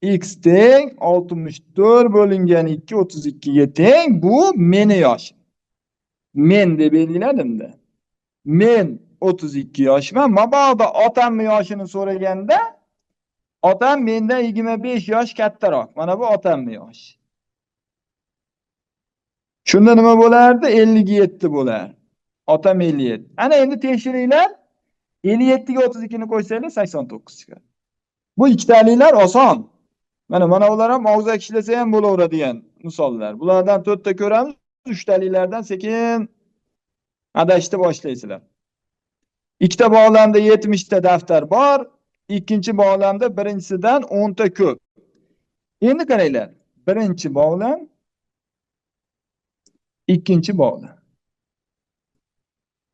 X teng 64 bo'lingan 2 32 ga teng. Bu meni yoshim. Men deb belgiladimda. Men 32 yoshman. Mabodo otamni yoshini so'raganda otam mendan 25 yosh kattaroq. Mana bu otamni yoshi. Shunda nima bo'lardi? 57 bo'lar. Otam 57. Ana endi tekshiringlar. 57 ga 32 ni qo'ysanglar 89 chiqadi. Bu ikkitaliklar oson. Mana ular ham og'zaki ishlasa ham bo'laveradigan misollar. Bulardan 4 ta ko'ramiz. 3 taliklardan sekin adashishni boshlaysizlar. Ikkita bog'lamda 70 ta daftar bor. Ikkinchi bog'lamda birinchisidan 10 ta ko'p. Endi qaranglar. Birinchi bog'lam, ikkinchi bog'lam.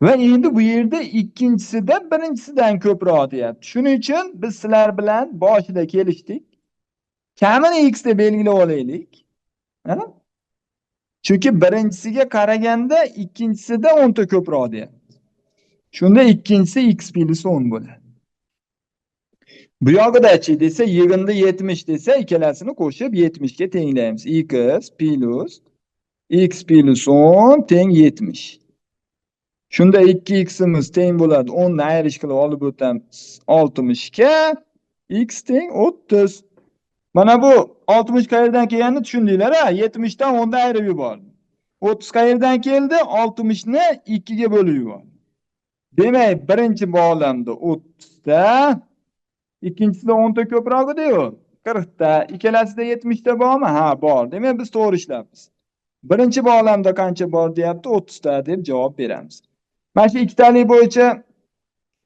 Va endi bu yerda ikkinchisida birinchisidan ko'proq deyapti. Shuning uchun biz sizlar bilan boshida kelishdik. Kamini x deb belgilab olaylik. Chunki birinchisiga qaraganda ikkinchisida 10 ta ko'proq deyapti. Shunda ikkinchisi x plus 10 bo'ladi. Bu yog'idachi desa, yig'inda 70 desa, ikkalasini qo'shib 70 ga tenglaymiz. x plus 10 teng 70. Shunda 2x'imiz teng bo'ladi. 10 ni ayirish qilib olib o'tamiz 60 ga. X teng 30. Mana bu 60 qayerdan kelganini tushundinglar-a? 70 dan 10 ni ayirib yubordim. 30 qayerdan keldi? 60 ni 2 ga bo'lib yubordim. Demak, birinchi bog'lamda 30 ta, ikkinchisida 10 ta ko'proq edi-ku. 40 ta, ikkalasida 70 ta bormi? Ha, bor. Demak, biz to'g'ri ishlabmiz. Birinchi bog'lamda qancha bor deyapti? 30 ta deb javob beramiz. Mana shu ikkitalik bo'yicha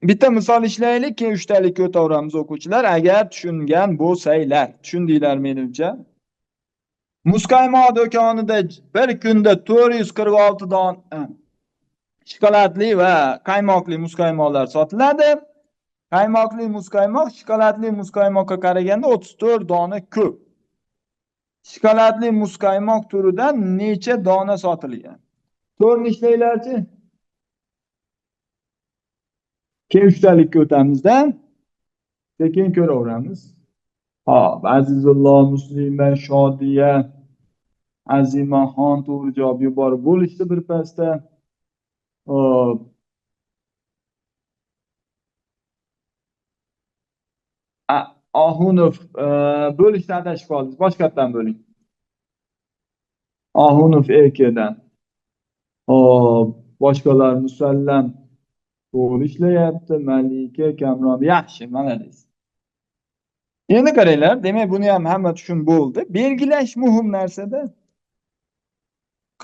bitta misol ishlaylik, keyin uchtalikka o'taveramiz o'quvchilar, agar tushungan bo'lsanglar. Tushundinglar menimcha? Muzqaymoq do'konida bir kunda 446 dona shokoladli va qaymoqli muzqaymoqlar sotiladi. Qaymoqli muzqaymoq shokoladli muzqaymoqqa qaraganda 34 dona ko'p. Shokoladli muzqaymoq turidan necha dona sotilgan? To'g'ri ishlanglarchi? Keyin uchtalikka o'tamizda sekin ko'raveramiz. Hop, Azizulloh, Muslima, Shodiya, Azimaxon to'g'ri javob yuborib bo'lishdi bir pasda. Hop. Ahunov bo'lishda adashib qoldingiz. Boshqatdan bo'ling. Ahunov erkadan. Hop, boshqalar musallam to'g'ri ishlayapti. Malika, Kamron yaxshi, malades. Endi qaranglar, demak buni ham hamma tushunib bo'ldi. Belgilash muhim narsada.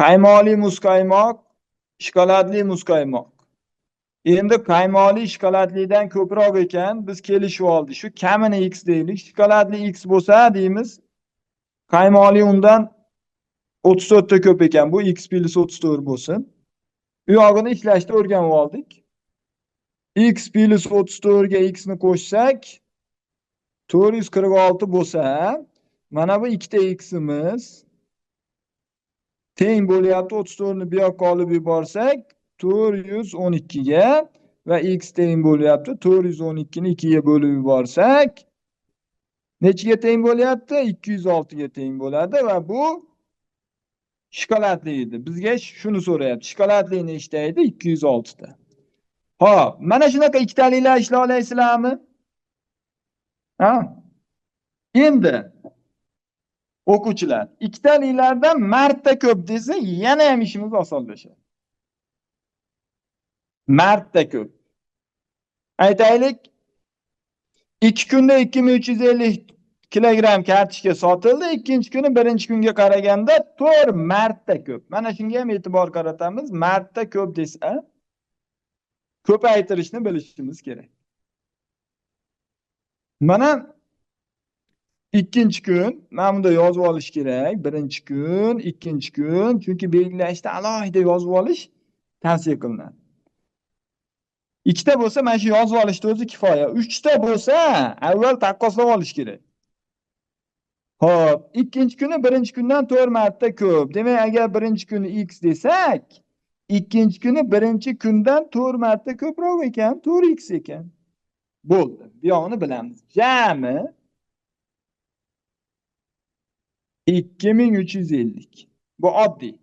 Qaymoqli muzqaymoq, shokoladli muzqaymoq. Endi qaymoqli shokoladlidan ko'proq ekan, biz kelishib oldik. Shu kamini x deylik. Shokoladli x bo'lsa deymiz. Qaymoqli undan 34 ta ko'p ekan. Bu x plus 34 bo'lsin. Bu yog'ini ishlashni o'rganib oldik. X plus 34 ga x ni qo'shsak 446 bo'lsa, mana bu ikkita x'imiz teng bo'lyapti. 34 ni bu yoqqa olib yuborsak 412 ga va x teng bo'lyapti. 412 ni 2 ga bo'lib yuborsak nechiga teng bo'lyapti? 206 ga teng bo'ladi va bu shokoladli edi. Bizga shuni so'rayapti. Shokoladli nechta edi? 206 ta. Xo'p, mana shunaqa ikkitaliklar ishlay olasizlarmi? Ha? Endi o'quvchilar, ikkitaliklardan marta ko'p desa, yana ham ishimiz osonlashadi. Marta ko'p. Aytaylik, 2 kunda 2350 kilogramm kartoshka sotildi, ikkinchi kuni birinchi kunga qaraganda 4 marta ko'p. Mana shunga ham e'tibor qaratamiz. Marta ko'p desa, ko'paytirishni bilishimiz kerak. Mana ikkinchi kun mana bunda yozib olish kerak. Birinchi kun, ikkinchi kun. Chunki belgilashda alohida yozib olish tavsiya qilinadi. Ikkita bo'lsa mana shu yozib olishni o'zi kifoya. Uchta bo'lsa, avval taqqoslab olish kerak. Xo'p, ikkinchi kuni birinchi kundan 4 marta ko'p. Demak, agar birinchi kuni x desak, ikkinchi kuni birinchi kundan 4 marta ko'proq ekan, 4x ekan. Bo'ldi. Bu yo'qni bilamiz. Jami 2350. Bu oddiy.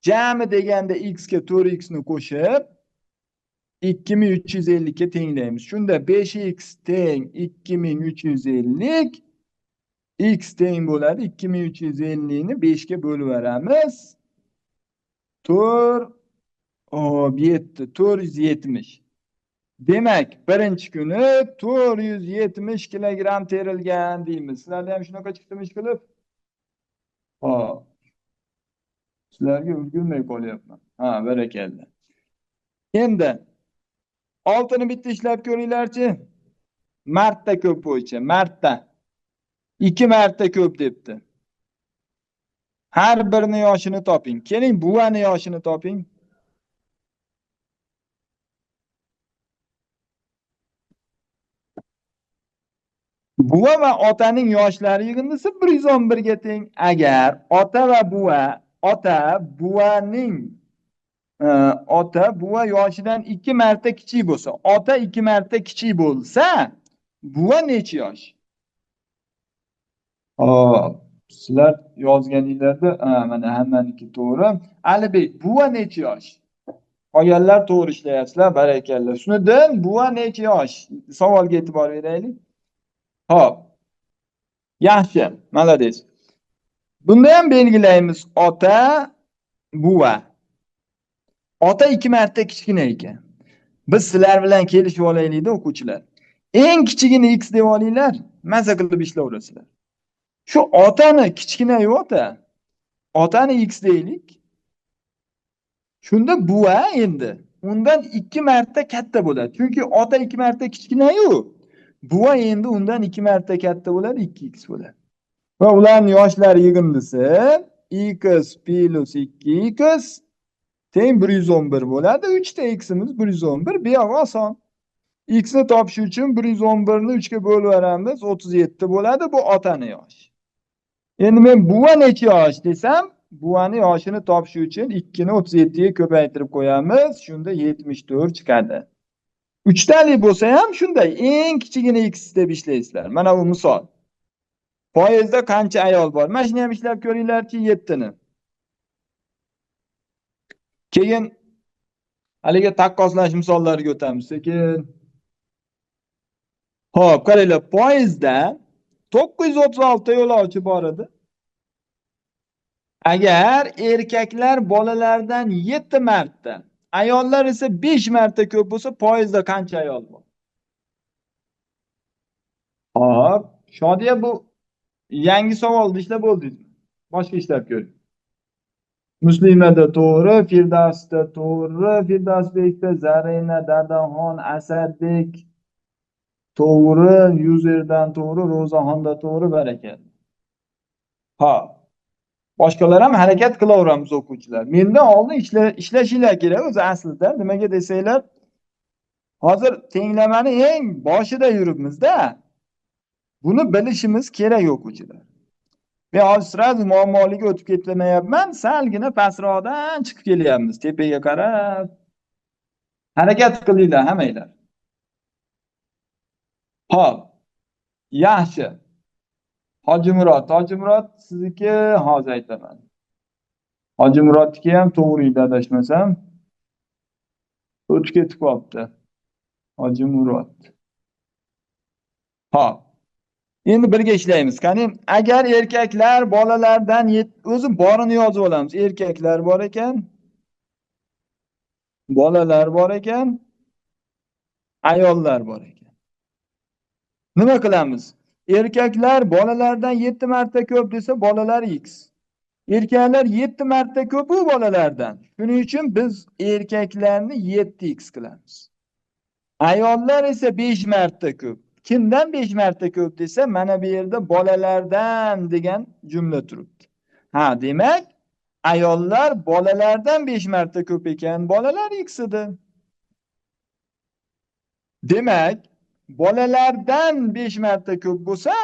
Jami deganda x ga 4x ni qo'shib 2350 ga tenglaymiz. Shunda 5x teng 2350, x teng bo'ladi 2350 ni 5 ga bo'lib beramiz. 4 7 470. Demak, birinchi kuni 470 kilogramm terilgan deymiz. Sizlarda ham shunaqa chiqdimi qilib? Hop. Sizlarga ulgurmay qolyapman. Ha, barakalla. Endi oltini bitta ishlab ko'ringlarchi. Marta ko'p bo'yicha, marta. 2 marta ko'p debdi. Har birini yoshini toping. Keling, buvani yoshini toping. Buva va otaning yoshlari yig'indisi 111 ga teng. Agar ota va buva yoshidan 2 marta kichik bo'lsa, ota 2 marta kichik bo'lsa, buva necha yosh? Hop, sizlar yozganinglarda, mana hammaniki to'g'ri. Alibek, buva necha yosh? Qolganlar to'g'ri ishlayapsizlar, barakalla. Shunidan buva necha yosh? Savolga e'tibor beraylik. Hop. Yaxshi, malades. Bunda ham belgilaymiz ota, buva. Ota 2 marta kichkina ekan. Biz sizlar bilan kelishib olaylik-da, o'quvchilar. Eng kichigini x deb olinglar, maza qilib ishlayverasizlar. Shu otani kichkina-yu ota. Otani x deylik. Shunda buva endi undan 2 marta katta bo'ladi. Chunki ota 2 marta kichkina-yu, buva endi undan 2 marta katta bo'ladi, 2x bo'ladi. Va ularning yoshlari yig'indisi x plus 2x teng 111 bo'ladi. 3 ta x'imiz 111. Bu yoq oson. X ni topish uchun 111 ni 3 ga bo'lib beramiz, 37 bo'ladi. Bu otaning yoshi. Endi men buva necha yosh desam, buvani yoshini topish uchun 2 ni 37 ga ko'paytirib qo'yamiz. Shunda 74 chiqadi. 3 tali bo'lsa ham shunday eng kichigini x deb ishlaysizlar. Mana bu misol. Poyezdda qancha ayol bor? Mana shuni ham ishlab ko'ringlarchi, 7 ni. Keyin haliga taqqoslash misollariga o'tamiz sekin. Xo'p, qaranglar, poyezdda 936 ta yo'lovchi bor edi. Agar erkaklar bolalardan 7 marta, ayollar esa 5 marta ko'p bo'lsa, poyezdda qancha ayol bor? Hop, Shodiya, bu yangi savolni ishlab bo'ldingizmi? Boshqa ishlab ko'ring. Muslimada to'g'ri, Firdavsda to'g'ri, Firdavsbekda, Zarina, Dadaxon, Asadbek to'g'ri, Yuzerdan to'g'ri, Ro'zaxonda to'g'ri, barakalla. Ha. Boshqalar ham harakat qilaveramiz o'quvchilar. Mendan oldin ishlashinglar kerak o'zi aslida. Nimaga desanglar, hozir tenglamani eng boshida yuribmiz-da. Buni bilishimiz kerak o'quvchilar. Men hozir sirasi muammoliga o'tib ketmayapman, salgina pastroqdan chiqib kelyapmiz, tepaga qarab. Harakat qilinglar hammanglar. Xo'p. Yaxshi. Hojimurod, sizniki hozir aytaman. Hojimurodniki ham to'g'ri adashmasam. O'tib ketib qolibdi. Hojimurod. Xo'p. Endi birga ishlaymiz. Qani, agar erkaklar bolalardan o'zi borini yozib olamiz. Erkaklar bor ekan, bolalar bor ekan, ayollar bor ekan. Nima qilamiz? Erkaklar bolalardan 7 marta ko'p desa, bolalar x. Erkaklar 7 marta ko'p u bolalardan. Shuning uchun biz erkaklarni 7x qilamiz. Ayollar esa 5 marta ko'p. kimdan 5 marta ko'p desa, mana bu yerda bolalardan degan jumla turibdi. Ha, demak, ayollar bolalardan 5 marta ko'p ekan, bolalar x edi. Demak, bolalardan 5 marta ko'p bo'lsa,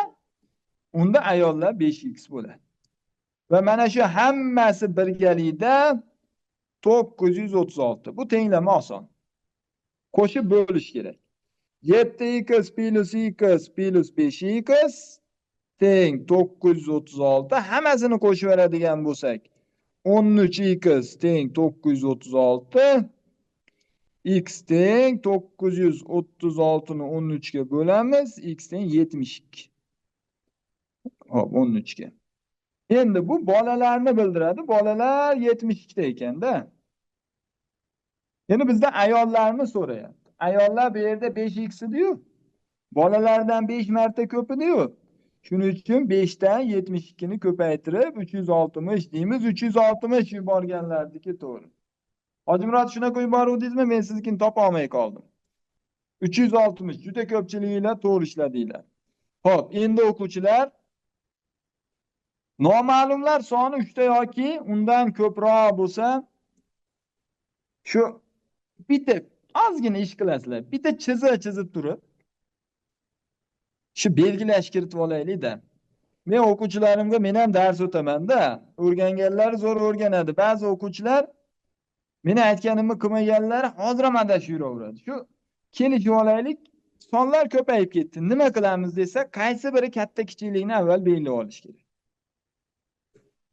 unda ayollar 5x bo'ladi. Va mana shu hammasi birgalikda 936. Bu tenglama oson. Qo'shib bo'lish kerak. 7x plus x plus 5x teng 936. Hammasini qo'shib beradigan bo'lsak, 13x teng 936. X teng 936 ni 13 ga bo'lamiz. X teng 72. Hop, 13 ga. Endi bu bolalarni bildiradi. Bolalar 72 da ekanda. Endi bizda ayollarni so'rayapti. Ayollar bu yerda 5x edi-yu. Bolalardan 5 marta ko'p edi-yu. Shuning uchun 5 dan 72 ni ko'paytirib 360 deymiz. 360 yuborganlarniki to'g'ri. Hojimurod, shuna qo'yib boruvdingizmi? Men siznikini topa olmay qoldim. 360 juda ko'pchiliginglar to'g'ri ishladinglar. Xo'p, endi o'quvchilar, noma'lumlar soni 3 ta yoki undan ko'proq bo'lsa, shu bitta ozgina ish qilasizlar. Bitta chizib turib, shu belgilash kiritib olaylik-da. Men o'quvchilarimga men ham dars o'taman-da. O'rganganlar zo'r o'rganadi. Ba'zi o'quvchilar meni aytganimni qilmaganlar hozir ham adashib yuraveradi. Shu kelishib olaylik. Sonlar ko'payib ketdi. Nima qilamiz desa, qaysi biri katta kichikligini avval belgilab olish kerak.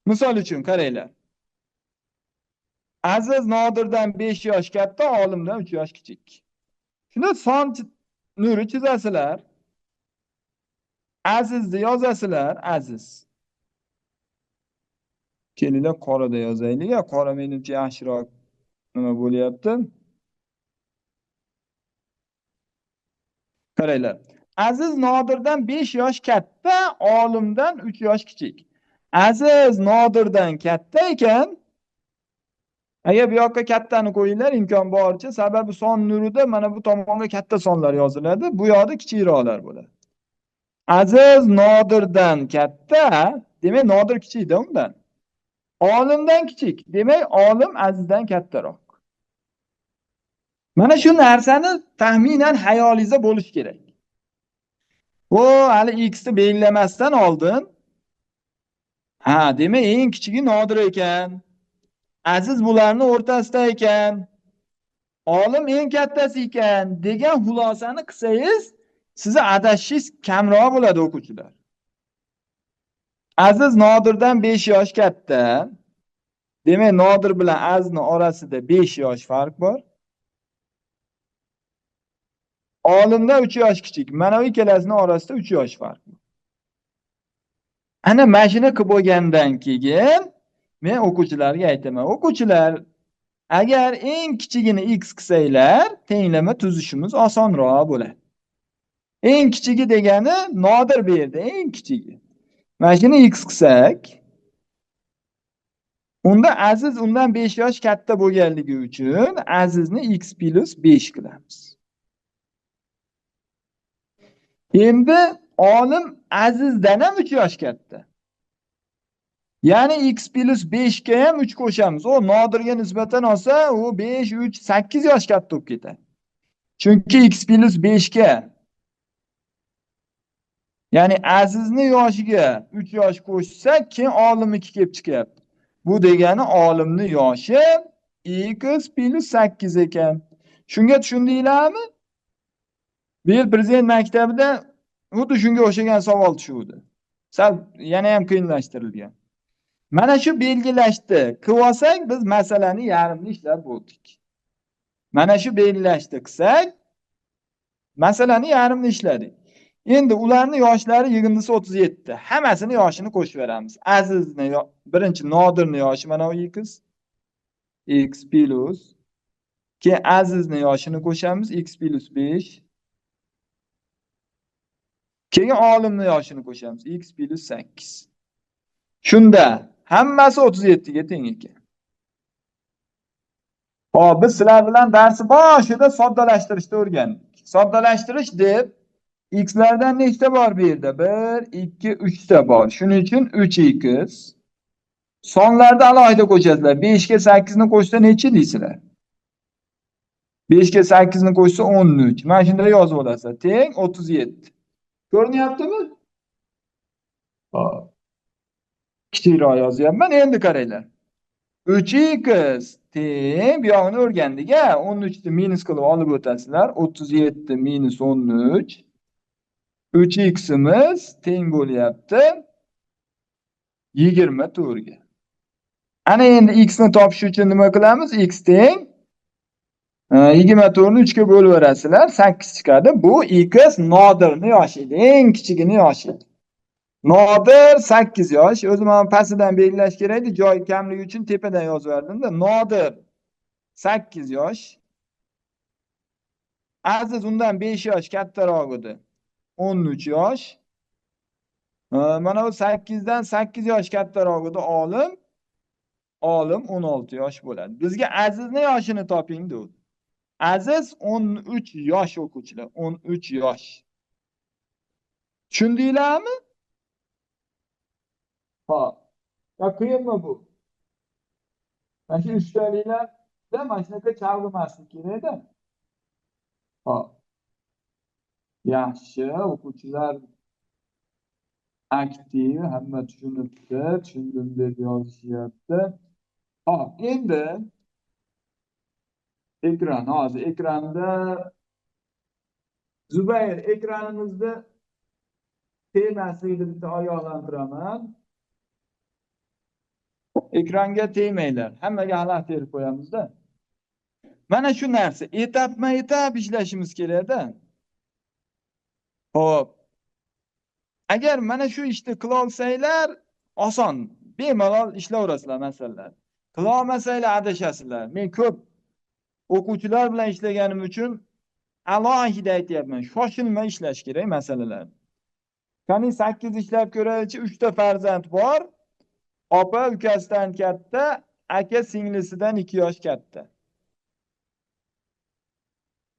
Misol uchun qaranglar. Aziz Nodirdan 5 yosh katta, Olimdan 3 yosh kichik. Shunda son nuri chizasizlar. Azizni yozasizlar, Aziz. Kelinglar qorada yozaylik. Qora menimcha yaxshiroq nima bo'lyapti? Qaranglar. Aziz Nodirdan 5 yosh katta, Olimdan 3 yosh kichik. Aziz Nodirdan katta ekan, agar bu yoqqa kattani qo'yinglar, imkon boricha, sababi son nurida mana bu tomonga katta sonlar yoziladi, bu yoqda kichikroqlar bo'ladi. Aziz Nodirdan katta, demak Nodir kichikda undan. Olimdan kichik, demak Olim Azizdan kattaroq. Mana shu narsani taxminan hayolingizda bo'lish kerak. O, hali x ni belgilamasdan oldin, ha, demak eng kichigi Nodir ekan. Aziz bularni o'rtasida ekan. Olim eng kattasi ekan degan xulosani qilsangiz, sizni adashishingiz kamroq bo'ladi o'quvchilar. Aziz Nodirdan 5 yosh katta. Demak, Nodir bilan Azizning orasida 5 yosh farq bor. Olimdan 3 yosh kichik. Mana bu ikkalasining orasida 3 yosh farq bor. Ana mashina qilib bo'lgandan keyin men o'quvchilarga aytaman. O'quvchilar, agar eng kichigini x qilsanglar, tenglama tuzishimiz osonroq bo'ladi. Eng kichigi degani Nodir bu yerda, eng kichigi. Mana shuni x qilsak, unda Aziz undan 5 yosh katta bo'lganligi uchun Azizni x plus 5 qilamiz. Endi Olim Azizdan ham 3 yosh katta. Ya'ni x plus 5 ga ham 3 qo'shamiz. O Nodirga nisbatan olsa, u 5, 3, 8 yosh katta bo'lib ketadi. Chunki x plus 5 ga, ya'ni Azizni yoshiga 3 yosh qo'shsak, keyin Olimniki kelib chiqyapti. Bu degani Olimning yoshi x plus 8 ekan. Shunga tushundinglarmi? Bu yil Prezident maktabida xuddi shunga o'xshagan savol tushuvdi. Sal yana ham qiyinlashtirilgan. Mana shu belgilashni qilib olsak, biz masalani yarmini ishlab bo'ldik. Mana shu belgilashni qilsak, masalani yarmini ishladik. Endi ularning yoshlari 27. Hammasini yoshini qo'shib beramiz. Azizni, birinchi Nodirning yoshi mana bu x plus, keyin Azizni yoshini qo'shamiz, x plus 5. Keyin Olimning yoshini qo'shamiz, x plus 8. Shunda hammasi 37 ga teng ekan. Hop, biz sizlar bilan darsi boshida soddalashtirishni o'rgandik. Soddalashtirish deb X'lerden nechta bor bu yerda? 1, 2, 3 ta bor. Shuning uchun 3x. Sonlarda alohida qo'shasizlar. 5 ga 8 ni qo'shsa necha deysizlar? 5 ga 8 ni qo'shsa 13. Mana shunday yozib olasizlar. Teng 37. Ko'rinyaptimi? Hop. Kichikroq yozyapman. Endi qaranglar. 3x teng bu yog'ini o'rgandik a. 13 ni minus qilib olib o'tasizlar. 37 minus 13. 3x'imiz teng bo'lyapti 24 ga. Ana endi x ni topish uchun nima qilamiz? X teng 24 ni 3 ga bo'lib berasizlar, 8 chiqadi. Bu x nodirni yoshi, eng kichigini yoshi. Nodir 8 yosh. O'zim ham pastidan belgilash kerak edi, joy kamligi uchun tepadan yozib berdim-da. Nodir 8 yosh. Aziz undan 5 yosh kattaroq edi. 13 yosh. Mana bu 8 dan 8 yosh kattaroq edi olim. Olim 16 yosh bo'ladi. Bizga Azizning yoshini toping dedi. Aziz 13 yosh o'quvchilar, 13 yosh. Tushundinglarmi? Ha. Ya qiyinmi bu? Mana shu uchtaliklarda mana shunaqa chalg'imaslik kerak-da. Ha. Yaxshi, o'quvchilar aktiv, hamma tushunibdi, tushundim deb yozishyapti. Hop, endi hozir ekranda Zubayr, ekranimizda tegmasligini bitta ogohlantiraman. Ekranga tegmanglar. Hammaga xalaqit berib qo'yamiz-da. Mana shu narsa etapma-etap ishlashimiz kerak-da. Xo'p. Agar mana shu ishni qila olsanglar, oson, bemalol ishlayverasizlar masalalar. Qila olmasanglar adashasizlar. Men ko'p o'quvchilar bilan ishlaganim uchun alohida aytyapman. Shoshilmay ishlash kerak masalalar. Qani 8 ishlab ko'raychi, 3 ta farzand bor. Opa ukasidan katta, aka singlisidan 2 yosh katta.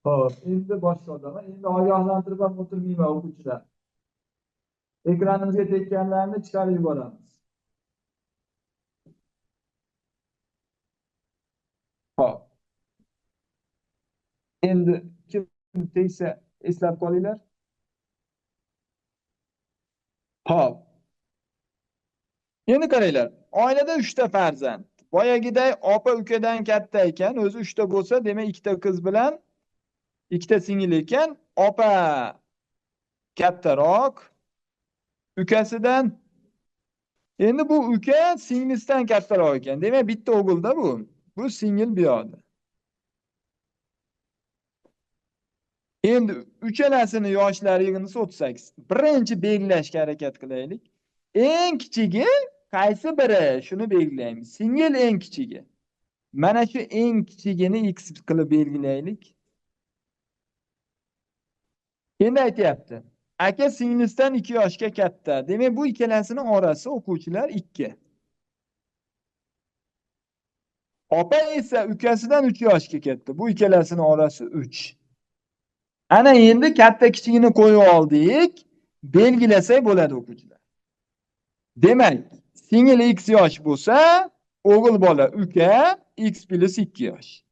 Xo'p, endi boshladaman. Endi ogohlantirib ham o'tirmayman o'quvchilar. Ekranimizga tekkanlarni chiqarib yuboramiz. Xo'p. Endi kim tegsa eslab qolinglar. Xo'p. Endi qaranglar, oilada 3 ta farzand. Boyagiday opa ukadan katta ekan, o'zi 3 ta bo'lsa, demak 2 ta qiz bilan 2 ta singil ekan, opa kattaroq ukasidan. Endi bu uka singlisidan kattaroq ekan. Demak bitta o'g'ilda bu. Bu singil bu yoqda. Endi uchalasini yoshlari yig'indisi 38. Birinchi belgilashga harakat qilaylik. Eng kichigi qaysi biri? Shuni belgilaymiz. Singil eng kichigi. Mana shu eng kichigini x qilib belgilaylik. Endi aytayapti. Aka singlisidan 2 yoshga katta. Demak bu ikkalasining orasi o'quvchilar 2. Opa esa ukasidan 3 yoshga katta. Bu ikkalasining orasi 3. Ana endi katta kichigini qo'yib oldik. Belgilasak bo'ladi o'quvchilar. Demak, singil x yosh bo'lsa, o'g'il bola uka x plus 2 yosh.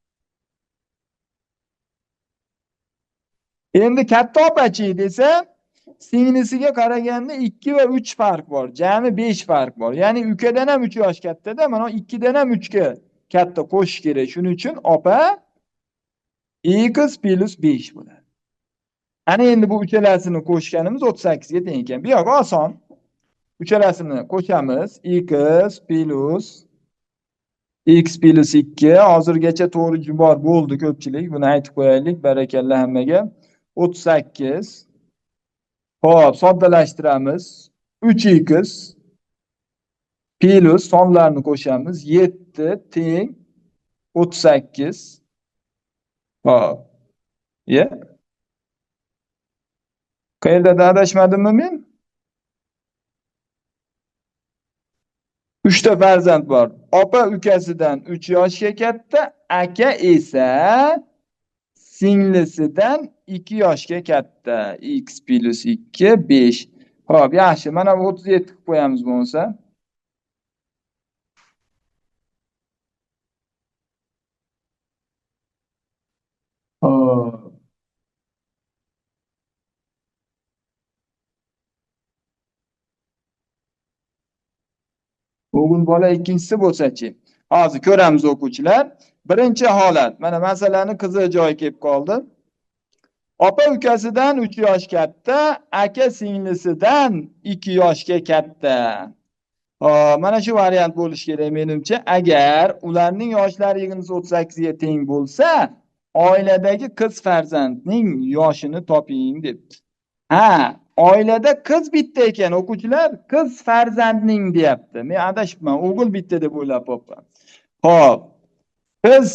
Endi katta opachi desa, singlisiga qaraganda 2 va 3 farq bor. Jami 5 farq bor. Ya'ni ukadan ham 3 yosh kattada, mana 2 dan ham 3 ga katta qo'shish kerak. Shuning uchun opa x plus 5 bo'ladi. Ana endi bu uchalasini qo'shganimiz 38 ga teng ekan. Bu yoq oson. Uchalasini qo'shamiz. x plus 2. Hozirgacha to'g'ri javob bo'ldi ko'pchilik. Buni aytib qo'yaylik. Barakalla hammaga. 38. Xo'p, soddalashtiramiz. 3x plus sonlarni qo'shamiz. 7 teng 38. Xo'p. Ya. Qayerda adashmadimmi men? 3 ta farzand bor. Opa ukasidan 3 yoshga katta, aka esa singlisidan 2 yoshga katta. X plus 2 5. Xo'p, yaxshi. Mana bu 37 qilib qo'yamiz bo'lsa. Hop. O'g'il bola ikkinchisi bo'lsa-chi? Hozir ko'ramiz o'quvchilar. Birinchi holat. Mana masalani qiziq joyi kelib qoldi. Opa ukasidan 3 yosh katta, aka singlisidan 2 yoshga katta. Mana shu variant bo'lishi kerak menimcha. Agar ularning yoshlari yig'indisi 38 ga teng bo'lsa, oiladagi qiz farzandning yoshini toping debdi. Ha, oilada qiz bitta ekan, o'quvchilar qiz farzandning deyapti. Men adashibman, o'g'il bitta deb o'ylab qolibman. Xo'p, qiz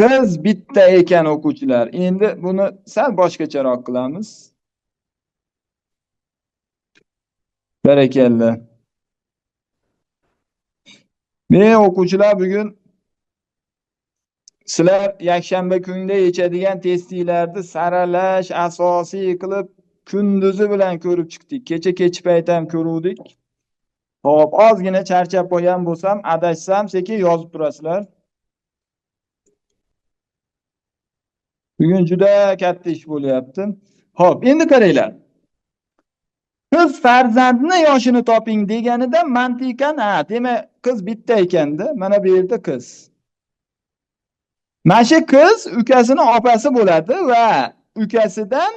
qiz bitta ekan o'quvchilar. Endi buni sal boshqacharoq qilamiz. Barakalla. Men o'quvchilar bugun sizlar yakshanba kunida yechadigan testlarni saralash asosiy qilib kunduzi bilan ko'rib chiqdik. Kecha payt ham ko'ruvdik. Xo'p, ozgina charchab qo'ygan bo'lsam, adashsam sekin yozib turasizlar. Bugun juda katta ish bo'lyapti. Xo'p, endi qaranglar. Qiz farzandni yoshini toping deganida mantiqan, demak, qiz bitta ekanda, mana bu yerda qiz. Mana shu qiz ukasini opasi bo'ladi va ukasidan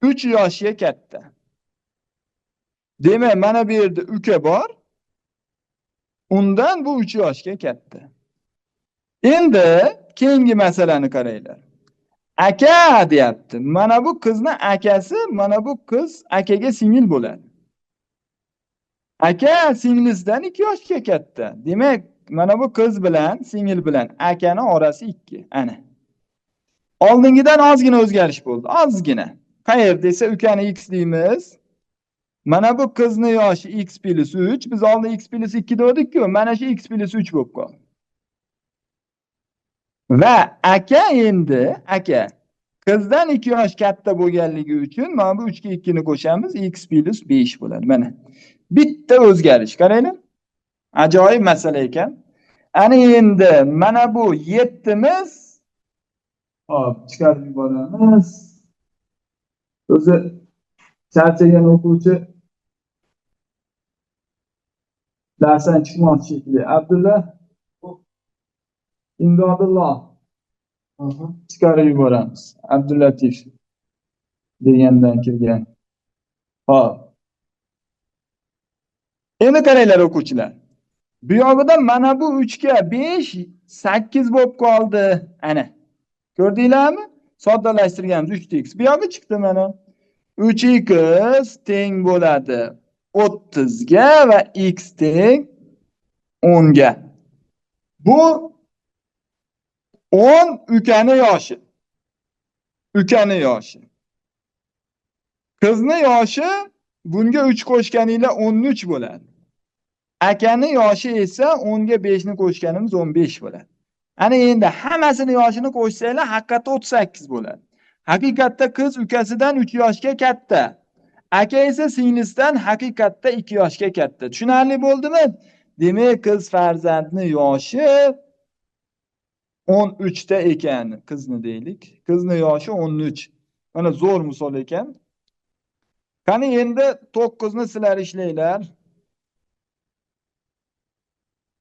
3 yoshga katta. Demak, mana bu yerda uka bor. Undan bu 3 yoshga katta. Endi keyingi masalani qaranglar. Aka deyapti. Mana bu qizni akasi, mana bu qiz akaga singil bo'ladi. Aka singlisidan 2 yoshga katta. Demak, mana bu qiz bilan singil bilan akani orasi 2. Ana. Oldingidan ozgina o'zgarish bo'ldi. Ozgina. Qayer desa ukani x deymiz. Mana bu qizni yoshi x plus 3. Biz oldin x plus 2 dedik-ku. Mana shu x plus 3 bo'lib qoldi. Va aka endi aka qizdan 2 yosh katta bo'lganligi uchun mana bu 3 ga 2 ni qo'shamiz, x plus 5 bo'ladi. Mana bitta o'zgarish. Qaranglar. Ajoyib masala ekan. Ana endi mana bu 7 miz hop chiqarib yuboramiz. O'zi charchagan o'quvchi darsdan chiqmoqchi shekilli. Abdulla Imdodulloh chiqarib yuboramiz. Abdullatif degandan kirgan. Hop. Endi qaranglar o'quvchilar. Bu yog'ida mana bu 3 ga 5 8 bo'lib qoldi. Ana. Ko'rdinglarmi? Soddalashtirganmiz 3x. Bu yog'i chiqdi mana. 3x teng bo'ladi 30 ga va x teng 10 ga. Bu 10 ukani yoshi. Ukani yoshi. Qizni yoshi bunga 3 qo'shganinglar 13 bo'ladi. Akani yoshi esa 10 ga 5 ni qo'shganimiz 15 bo'ladi. Ana endi hammasini yoshini qo'shsanglar haqiqatda 38 bo'ladi. Haqiqatda qiz ukasidan 3 yoshga katta. Aka esa singlisidan haqiqatda 2 yoshga katta. Tushunarli bo'ldimi? Demak, qiz farzandni yoshi 13 ta ekan. Qizni deylik. Qizni yoshi 13. Mana zo'r misol ekan. Qani endi 9 ni sizlar ishlanglar.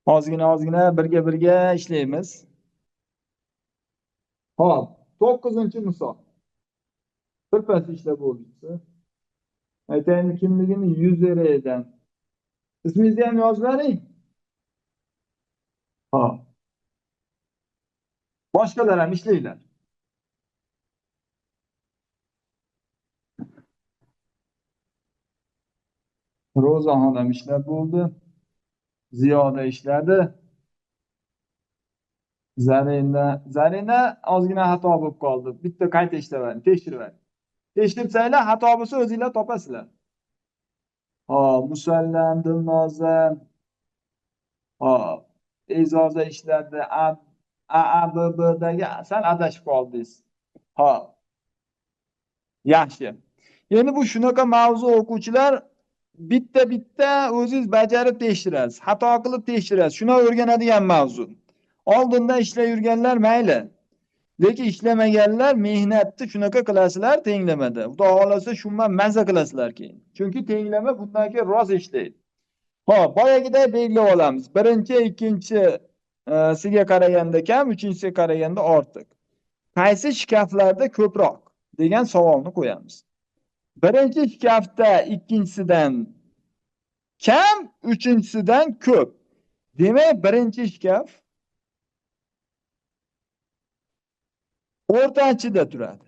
Ozgina birga ishlaymiz. Hop, 9-misol. Birpas ishlab bo'ldi. Aytaymi kimligini 100 beraydan. Ismingizni ham yozib bering. Hop. Boshqalar ham ishlaylar. Ro'zaxon ham ishlab bo'ldi. Ziyoda ishladi. Zarina ozgina xato bo'lib qoldi. Bitta qayta ishlavering, tekshirib. Tekshirsanglar, xato bo'lsa o'zingizlar topasizlar. Hop, Musallam, Dilnoza, hop, E'zoza ishladi. ABBdagi sal adashib qoldingiz. Ha, yaxshi. Endi bu shunaqa mavzu o'quvchilar bitta o'zingiz bajarib tekshirasiz, xato qilib tekshirasiz. Shuni o'rganadigan mavzu. Oldindan ishlay yurganlar mayli. Lekin ishlamaganlar mehnatni shunaqa qilasizlar tenglamada. Xudo xolasa shundan maza qilasizlar keyin. Chunki tenglama bundan keyin rost ishlaydi. Xo'p, boyagiday belgilab olamiz. Birinchi, ikkinchisiga qaraganda kam, uchinchisiga qaraganda ortiq. Qaysi shkaflarda ko'proq degan savolni qo'yamiz. Birinchi shkafda ikkinchisidan kam, uchinchisidan ko'p. Demak, birinchi shkaf o'rtanchida turadi.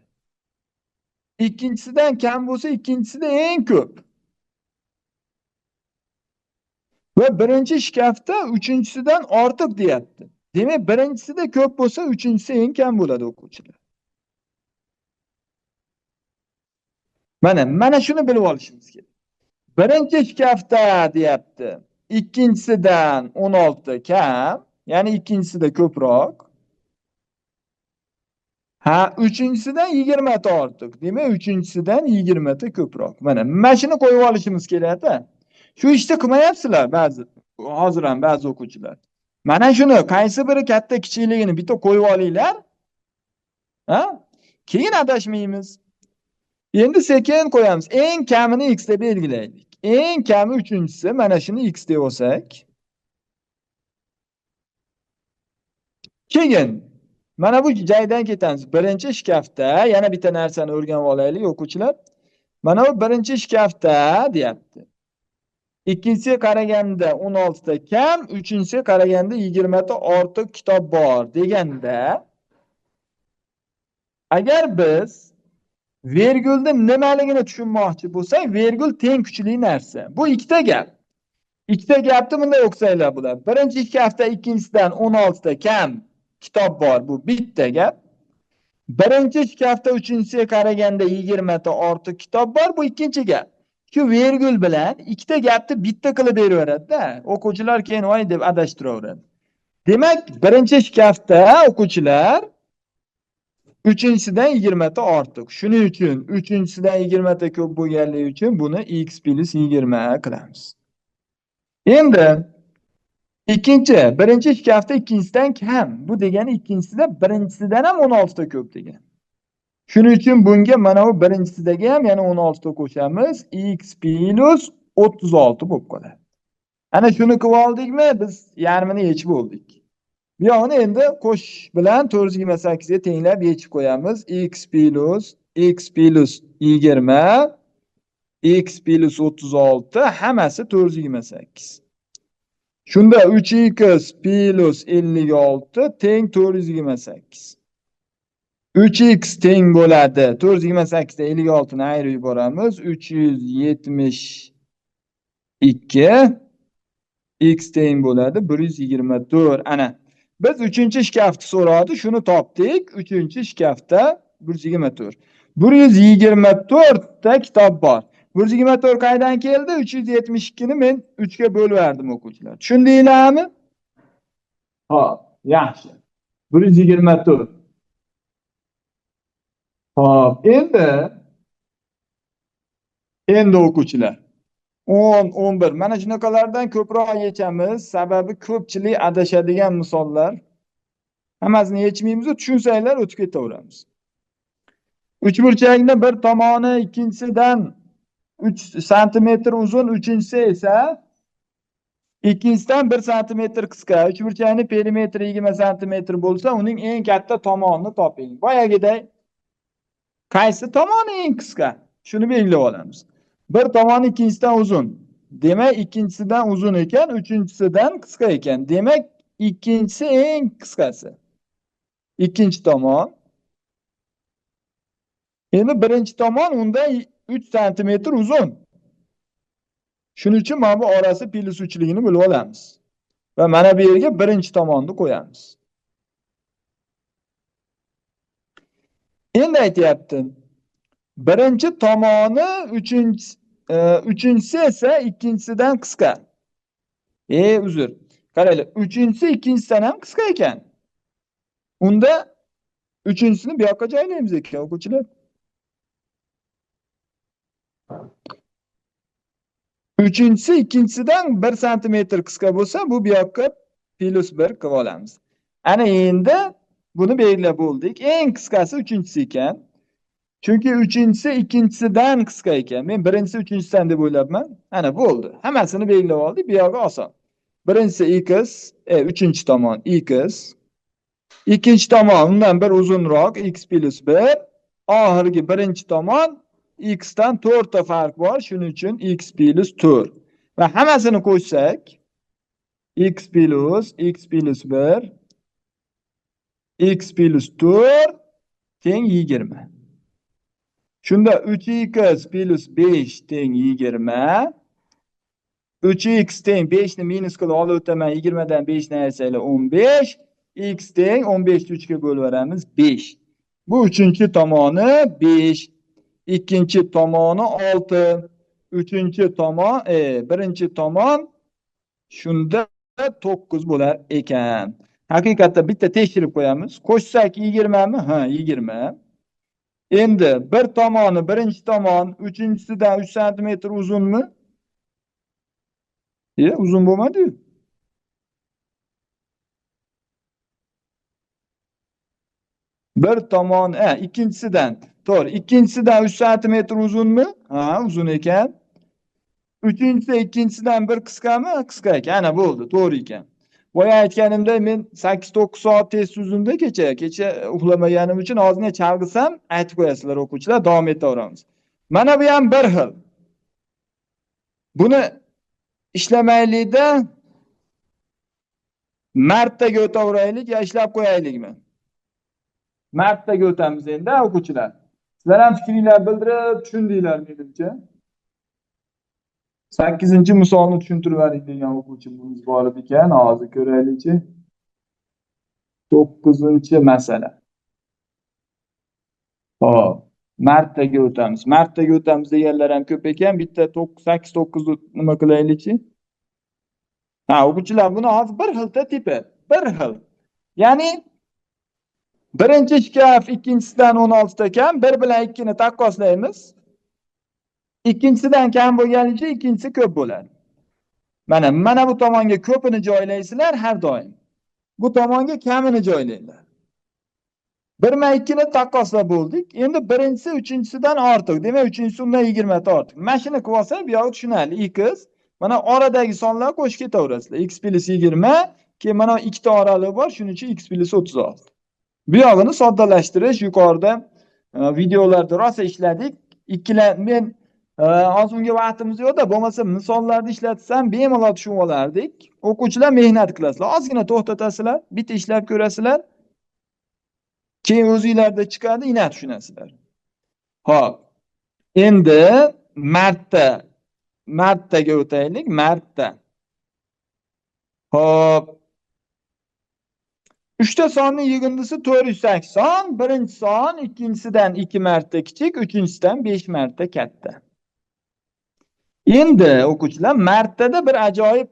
Ikkinchisidan kam bo'lsa, ikkinchisida eng ko'p. Va birinchi shkafda uchinchisidan ortiq deyapti. Demak, birinchisida ko'p bo'lsa, uchinchisi eng kam bo'ladi o'quvchilar. Mana shuni bilib olishimiz kerak. Birinchi shkafda deyapti. Ikkinchisidan 16 kam, ya'ni ikkinchisida ko'proq. Ha, uchinchisidan 20 ta ortiq. Demak, uchinchisidan 20 ta ko'proq. Mana shuni qo'yib olishimiz kerak-da. Shu ishni qilmayapsizlar hozir ham ba'zi o'quvchilar. Mana shuni qaysi biri katta kichikligini bitta qo'yib olinglar. Ha? Keyin adashmaymiz. Endi sekin qo'yamiz. Eng kamini x deb belgilaylik. Eng kami uchinchisi, mana shuni x deb olsak. Keyin mana bu joydan ketamiz. Birinchi shkafda yana bitta narsani o'rganib olaylik o'quvchilar. Mana bu birinchi shkafda deyapti. Ikkinchisiga qaraganda 16 ta kam, uchinchisiga qaraganda 20 ta ortiq kitob bor deganda, agar biz vergulni nimaligini tushunmoqchi bo'lsak, vergul teng kuchli narsa. Bu ikkita gap. Ikkita gapni bunday o'qisanglar bo'ladi. Birinchi shkafda ikkinchisidan 16 ta kam kitob bor. Bu bitta gap. Birinchi shkafda uchinchisiga qaraganda 20 ta ortiq kitob bor. Bu ikkinchi gap. Shu vergul bilan ikkita gapni bitta qilib beraveradi-da. O'quvchilar keyin voy deb adashtiraveradi. Demak, birinchi shkafda o'quvchilar uchinchisidan 20 ta ortiq. Shuning uchun uchinchisidan 20 ta ko'p bo'lganligi uchun buni x + 20 qilamiz. Endi birinchi shkafda ikkinchisidan kam. Bu degani ikkinchisida birinchisidan ham 16 ta ko'p degani. Shuning uchun bunga mana bu birinchisidagi ham yana 16 ta qo'shamiz. X + 36 bo'lib qoladi. Ana shuni qilib oldikmi? Biz yarmini yechib oldik. Bu yo'qni endi qo'shish bilan 428 ga tenglab yechib qo'yamiz. X + 20, x + 36 hammasi 428. Shunda 3x + 56 teng 428. 3x teng bo'ladi. 428 dan 56 ni ayirib yuboramiz. 372. X teng bo'ladi 124. Ana biz 3-shkafni so'radi, shuni topdik. 3-shkafda 124. 124 ta kitob bor. 124 qaydan keldi? 372 ni men 3 ga bo'lib verdim o'quvchilar. Tushundinglarmi? Xo'p, yaxshi. 124. Xo'p, endi o'quvchilar 10, 11 mana shunaqalardan ko'proq yechamiz. Sababi ko'pchilik adashadigan misollar. Hammasini yechmaymiz, tushunsanglar o'tib ketaveramiz. Uchburchakning bir tomoni ikkinchisidan 3 sm uzun, uchinchisi esa ikkinchisidan 1 sm qisqa. Uchburchakning perimetri 20 sm bo'lsa, uning eng katta tomonini toping. Boyagiday qaysi tomoni eng qisqa? Shuni belgilab olamiz. Bir tomoni ikkinchisidan uzun. Demak, ikkinchisidan uzun ekan, uchinchisidan qisqa ekan. Demak, ikkinchisi eng qisqasi. Ikkinchi tomon. Endi birinchi tomon unda 3 sm uzun. Shuning uchun mana bu orasi +3ligini bilib olamiz. Va mana bu yerga birinchi tomonni qo'yamiz. Endi aytyapti. Birinchi tomoni uchinchisi esa ikkinchisidan qisqa. Uzr. Qaranglar, uchinchisi ikkinchisidan ham qisqa ekan. Unda Uchinchisini bu yoqqa joylaymiz ekan o'quvchilar. Uchinchisi ikkinchisidan 1 santimetr qisqa bo'lsa, bu yoqqa +1 qilib olamiz. Ana endi buni belgilab bo'ldik. Eng qisqasi uchinchisi ekan. Chunki uchinchisi ikkinchisidan qisqa ekan. Men birinchisi uchinchisidan deb o'ylabman. Ana bo'ldi. Hammasini belgilab oldik. Bu yog'i oson. Birinchisi x, uchinchi tomon x. Ikkinchi tomon undan bir uzunroq x +1. Oxirgi birinchi tomon x dan 4 ta farq bor. Shuning uchun x +4. Va hammasini qo'shsak x +1 x +4 teng 20. Shunda 3x + 5 teng 20. 3x teng 5 ni minus qilib olib o'taman. 20 dan 5 ni ayrsanglar 15. X teng 15 ni 3 ga bo'lib beramiz 5. Bu uchinchi tomoni 5. Ikkinchi tomoni 6. Uchinchi tomon, birinchi tomon shunda 9 bo'lar ekan. Haqiqatda bitta tekshirib qo'yamiz. Qo'shsak 20 mi? Ha, 20. Endi bir tomoni, birinchi tomon uchinchisidan 3 santimetr uzunmi? Uzun bo'lmadi-yu. Bir tomon, ikkinchisidan. To'g'ri, ikkinchisidan 3 santimetr uzunmi? Ha, uzun ekan. Uchinchisi ikkinchisidan bir qisqami? Qisqa ekan. Ana bo'ldi, to'g'ri ekan. Boya aytganimda men 8-9 soat test tuzimda kecha uxlamaganim uchun ozgina chalg'isam aytib qo'yasizlar o'quvchilar, davom etaveramiz. Mana bu ham bir xil. Buni ishlamaylikda martaga o'taveraylik yo ishlab qo'yaylikmi? Martaga o'tamiz endi o'quvchilar. Sizlar ham fikringlarni bildirib tushundinglar menimcha. 8-misolni tushuntirib bering degan o'quvchimiz bor ekan. Hozir ko'raylikchi. 9-masala. Xo'p, martaga o'tamiz. Martaga o'tamiz deganlar ham ko'p ekan. Bitta 8-9 nima qilaylikchi? Ha, o'quvchilar, buni hozir bir xilda tipi, bir xil. Ya'ni birinchi shkaf ikkinchisidan 16 ta kam, 1 bilan 2 ni taqqoslaymiz. Ikkinchisidan kam bo'lganicha ikkinchisi ko'p bo'ladi. Mana bu tomonga ko'pini joylaysizlar har doim. Bu tomonga kamini joylaylar. 1 bilan 2 ni taqqoslab bo'ldik. Endi birinchisi uchinchisidan ortiq. Demak, uchinchisi undan 20 ta ortiq. Mana shuni qilib olsak, bu yo'q tushunarli. X mana oradagi sonlar qo'shib ketaverasizlar. X +20, keyin mana ikkita oraliq bor, shuning uchun x +36. Bu yog'ini soddalashtirish yuqorida videolarda rosa ishladik. Men hozir unga vaqtimiz yo'qda, bo'lmasa misollarni ishlatsam bemalol tushunib olardik. O'quvchilar mehnat qilasizlar. Ozgina to'xtatasizlar, bitta ishlab ko'rasizlar. Keyin o'zingizlarda chiqadi, ina tushunasizlar. Xo'p. Endi martaga o'taylik, marta. Xo'p. 3 ta sonning yig'indisi 480. Birinchi son ikkinchisidan 2 marta kichik, uchinchisidan 5 marta katta. Endi o'quvchilar, martada bir ajoyib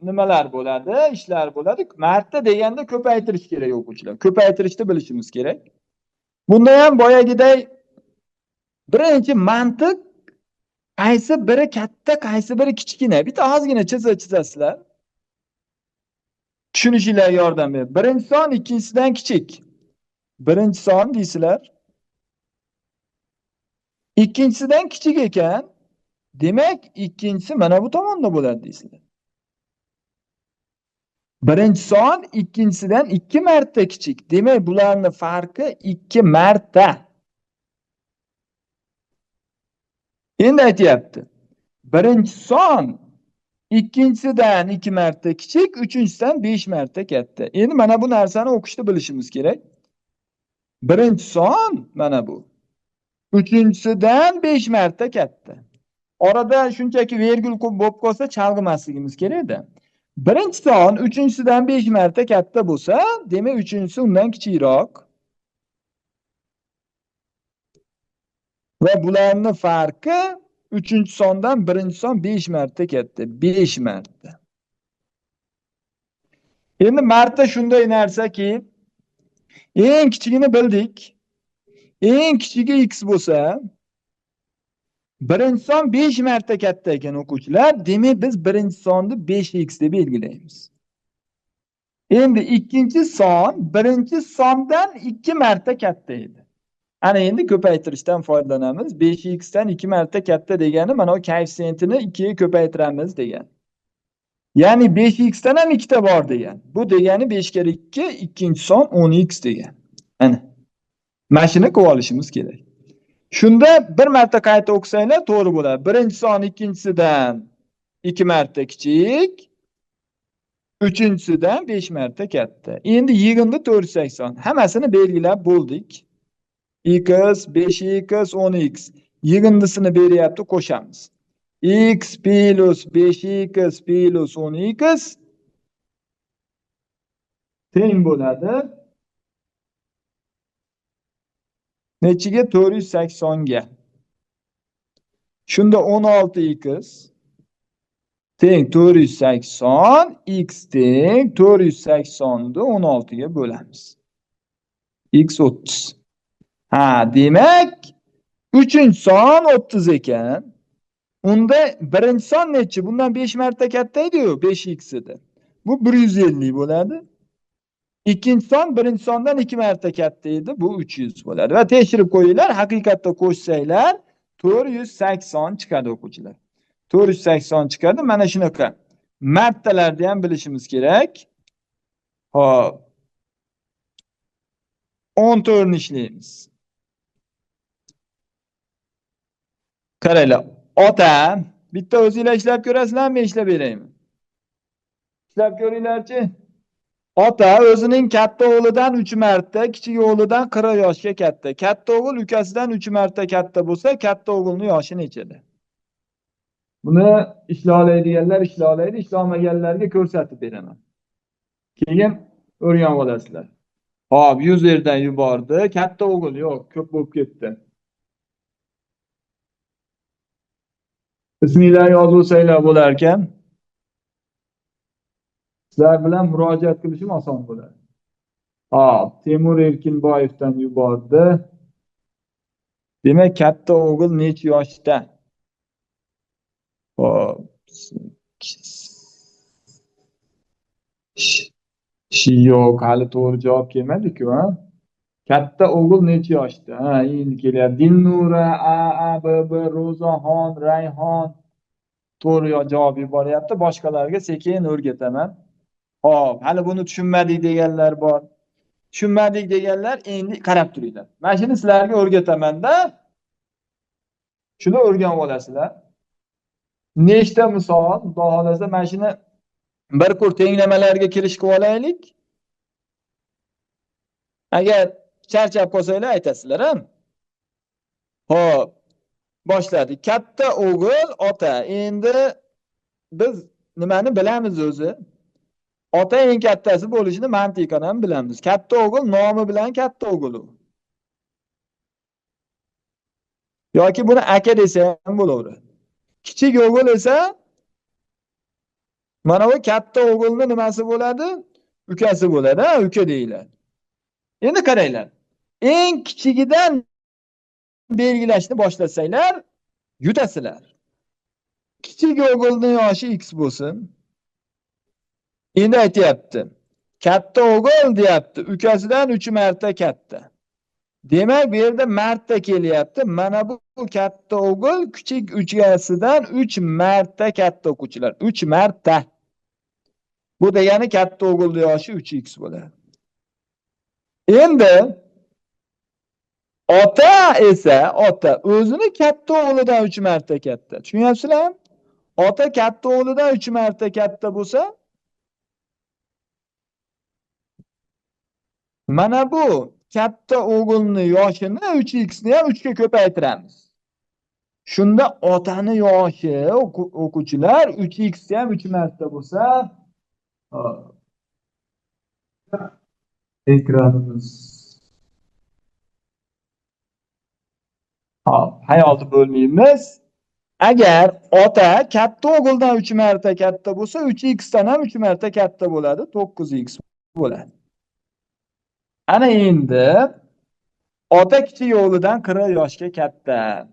nimalar bo'ladi, ishlar bo'ladi. Marta deganda ko'paytirish kerak o'quvchilar. Ko'paytirishni bilishimiz kerak. Bunda ham boyagiday birinchi mantiq qaysi biri katta, qaysi biri kichkina. Bitta ozgina chizasizlar. Tushunishingizga yordam beradi. Birinchi son ikkinchisidan kichik. Birinchi son deysizlar. Ikkinchisidan kichik ekan, demak, ikkinchisi mana bu tomonda bo'ladi deysizlar. Birinchi son ikkinchisidan 2 marta kichik. Demak, bularning farqi 2 marta. Endi aytayapti. Birinchi son ikkinchisidan 2 marta kichik, uchinchisidan 5 marta katta. Endi mana bu narsani o'qishni bilishimiz kerak. Birinchi son mana bu. Uchinchisidan 5 marta katta. Orada shunchaki vergul bo'lib qolsa chalg'imasligimiz kerak-da. Birinchi son uchinchisidan 5 marta katta bo'lsa, demak uchinchisi undan kichikroq. Va bularning farqi uchinchi sondan birinchi son 5 marta katta, 5 marta. Endi marta shunday narsaki, Eng kichigini bildik. Eng kichigi x bo'lsa, birinchi son 5 marta katta ekan o'quvchilar. Demak, biz birinchi sonni 5x deb belgilaymiz. Endi ikkinchi son birinchi sondan 2 marta katta edi. Ana endi ko'paytirishdan foydalanamiz. 5x dan 2 marta katta degani mana bu koeffitsiyentini 2 ga ko'paytiramiz degan. Ya'ni 5x dan ham 2 ta bor degan. Bu degani 5 kere 2 ikkinchi son 10x degan. Ana. Mana shuni qilib olishimiz kerak. Shunda bir marta qayta o'qisanglar to'g'ri bo'ladi. Birinchi son ikkinchisidan 2 marta kichik, uchinchisidan 5 marta katta. Endi yig'indi 480. Hammasini belgilab bo'ldik. X, 5x, 10x. Yig'indisini beryapti, qo'shamiz. X plus 5x plus 10x teng bo'ladi. Nechiga? 480 ga. Shunda 16x teng 480, x teng 480 ni 16 ga bo'lamiz. X 30. Ha, demak, uchinchi son 30 ekan. Unda birinchi son nechi? Bundan 5 marta katta edi-ku, 5x edi. Bu 150 bo'ladi. Ikkinchi son birinchi sondan 2 marta katta edi, bu 300 bo'ladi. Va tekshirib qo'yinglar, haqiqatda qo'shsanglar 480 chiqadi o'quvchilar. 480 chiqadi. Mana shunaqa martalarni ham bilishimiz kerak. Hop. 14 ni ishlaymiz. Qaranglar. Ota, bitta o'zinglar ishlab ko'rasizlarmi, ishlab beraymi? Ishlab ko'ringlarchi. Ota o'zining katta o'g'lidan 3 marta, kichik o'g'lidan 40 yoshga katta. Katta o'g'il ukasidan 3 marta katta bo'lsa, katta o'g'ilning yoshi nechada? Buni ishlaydiganlar ishlaydi, ishlamaganlarga ko'rsatib beraman. Keyin o'rganib olasizlar. Hop, 100 yerdan yubordi. Katta o'g'il yo'q, ko'p bo'lib ketdi. Isminglar yozib olsanglar bo'lar ekan. Sizlar bilan murojaat qilishim oson bo'ladi. Hop, Temur Erkinboyevdan yubordi. Demak, katta o'g'il necha yoshda? Hop. Yo'q, hali to'g'ri javob kelmadi-ku, ha? Katta o'g'il necha yoshda? Ha, endi kelyapti. Dilnura, B, Ro'zaxon, Rayhon to'g'ri javob yuboryapti. Boshqalarga sekin o'rgataman. Hop, hali buni tushunmadik deganlar bor. Tushunmadik deganlar endi qarab turinglar. Mana shuni sizlarga o'rgataman-da. Shuni o'rganib olasizlar. Nechta misol, xudo xolasa mana shuni bir qur tenglamalarga kirishib olaylik. Agar charchab qolsanglar aytasizlar, ha? Hop. Boshladik. Katta o'g'il ota. Endi biz nimani bilamiz o'zi? Ota eng kattasi bo'lishini mantiqan ham bilamiz. Katta o'g'il nomi bilan katta o'g'il u. Yoki buni aka desa ham bo'laveradi. Kichik o'g'il esa mana bu katta o'g'ilning nimasi bo'ladi? Ukasi bo'ladi, ha, uka deyiladi. Endi qaranglar. Eng kichigidan belgilashni boshlasanglar, yutasizlar. Kichik o'g'ilning yoshi x bo'lsin. Endi aytayapti. Katta o'g'il deyapti, ukasidan 3 marta katta. Demak, bu yerda marta kelyapti. Mana bu katta o'g'il kichik ukasidan 3 marta katta o'quvchilar. 3 marta. Bu degani katta o'g'ilning yoshi 3x bo'ladi. Endi ota esa o'zini katta o'g'lidan 3 marta katta. Tushunyapsizlarmi? Ota katta o'g'lidan 3 marta katta bo'lsa, mana bu katta o'g'ilning yoshini 3x ni ham 3 ga ko'paytiramiz. Shunda otani yoshi o'quvchilar 3x ham 3 marta bo'lsa, ekranimiz hop, hayolni bo'lmaymiz. Agar ota katta o'g'ildan 3 marta katta bo'lsa, 3x dan ham 3 marta katta bo'ladi, 9x bo'ladi. Ana endi ota kichik o'g'lidan 40 yoshga katta.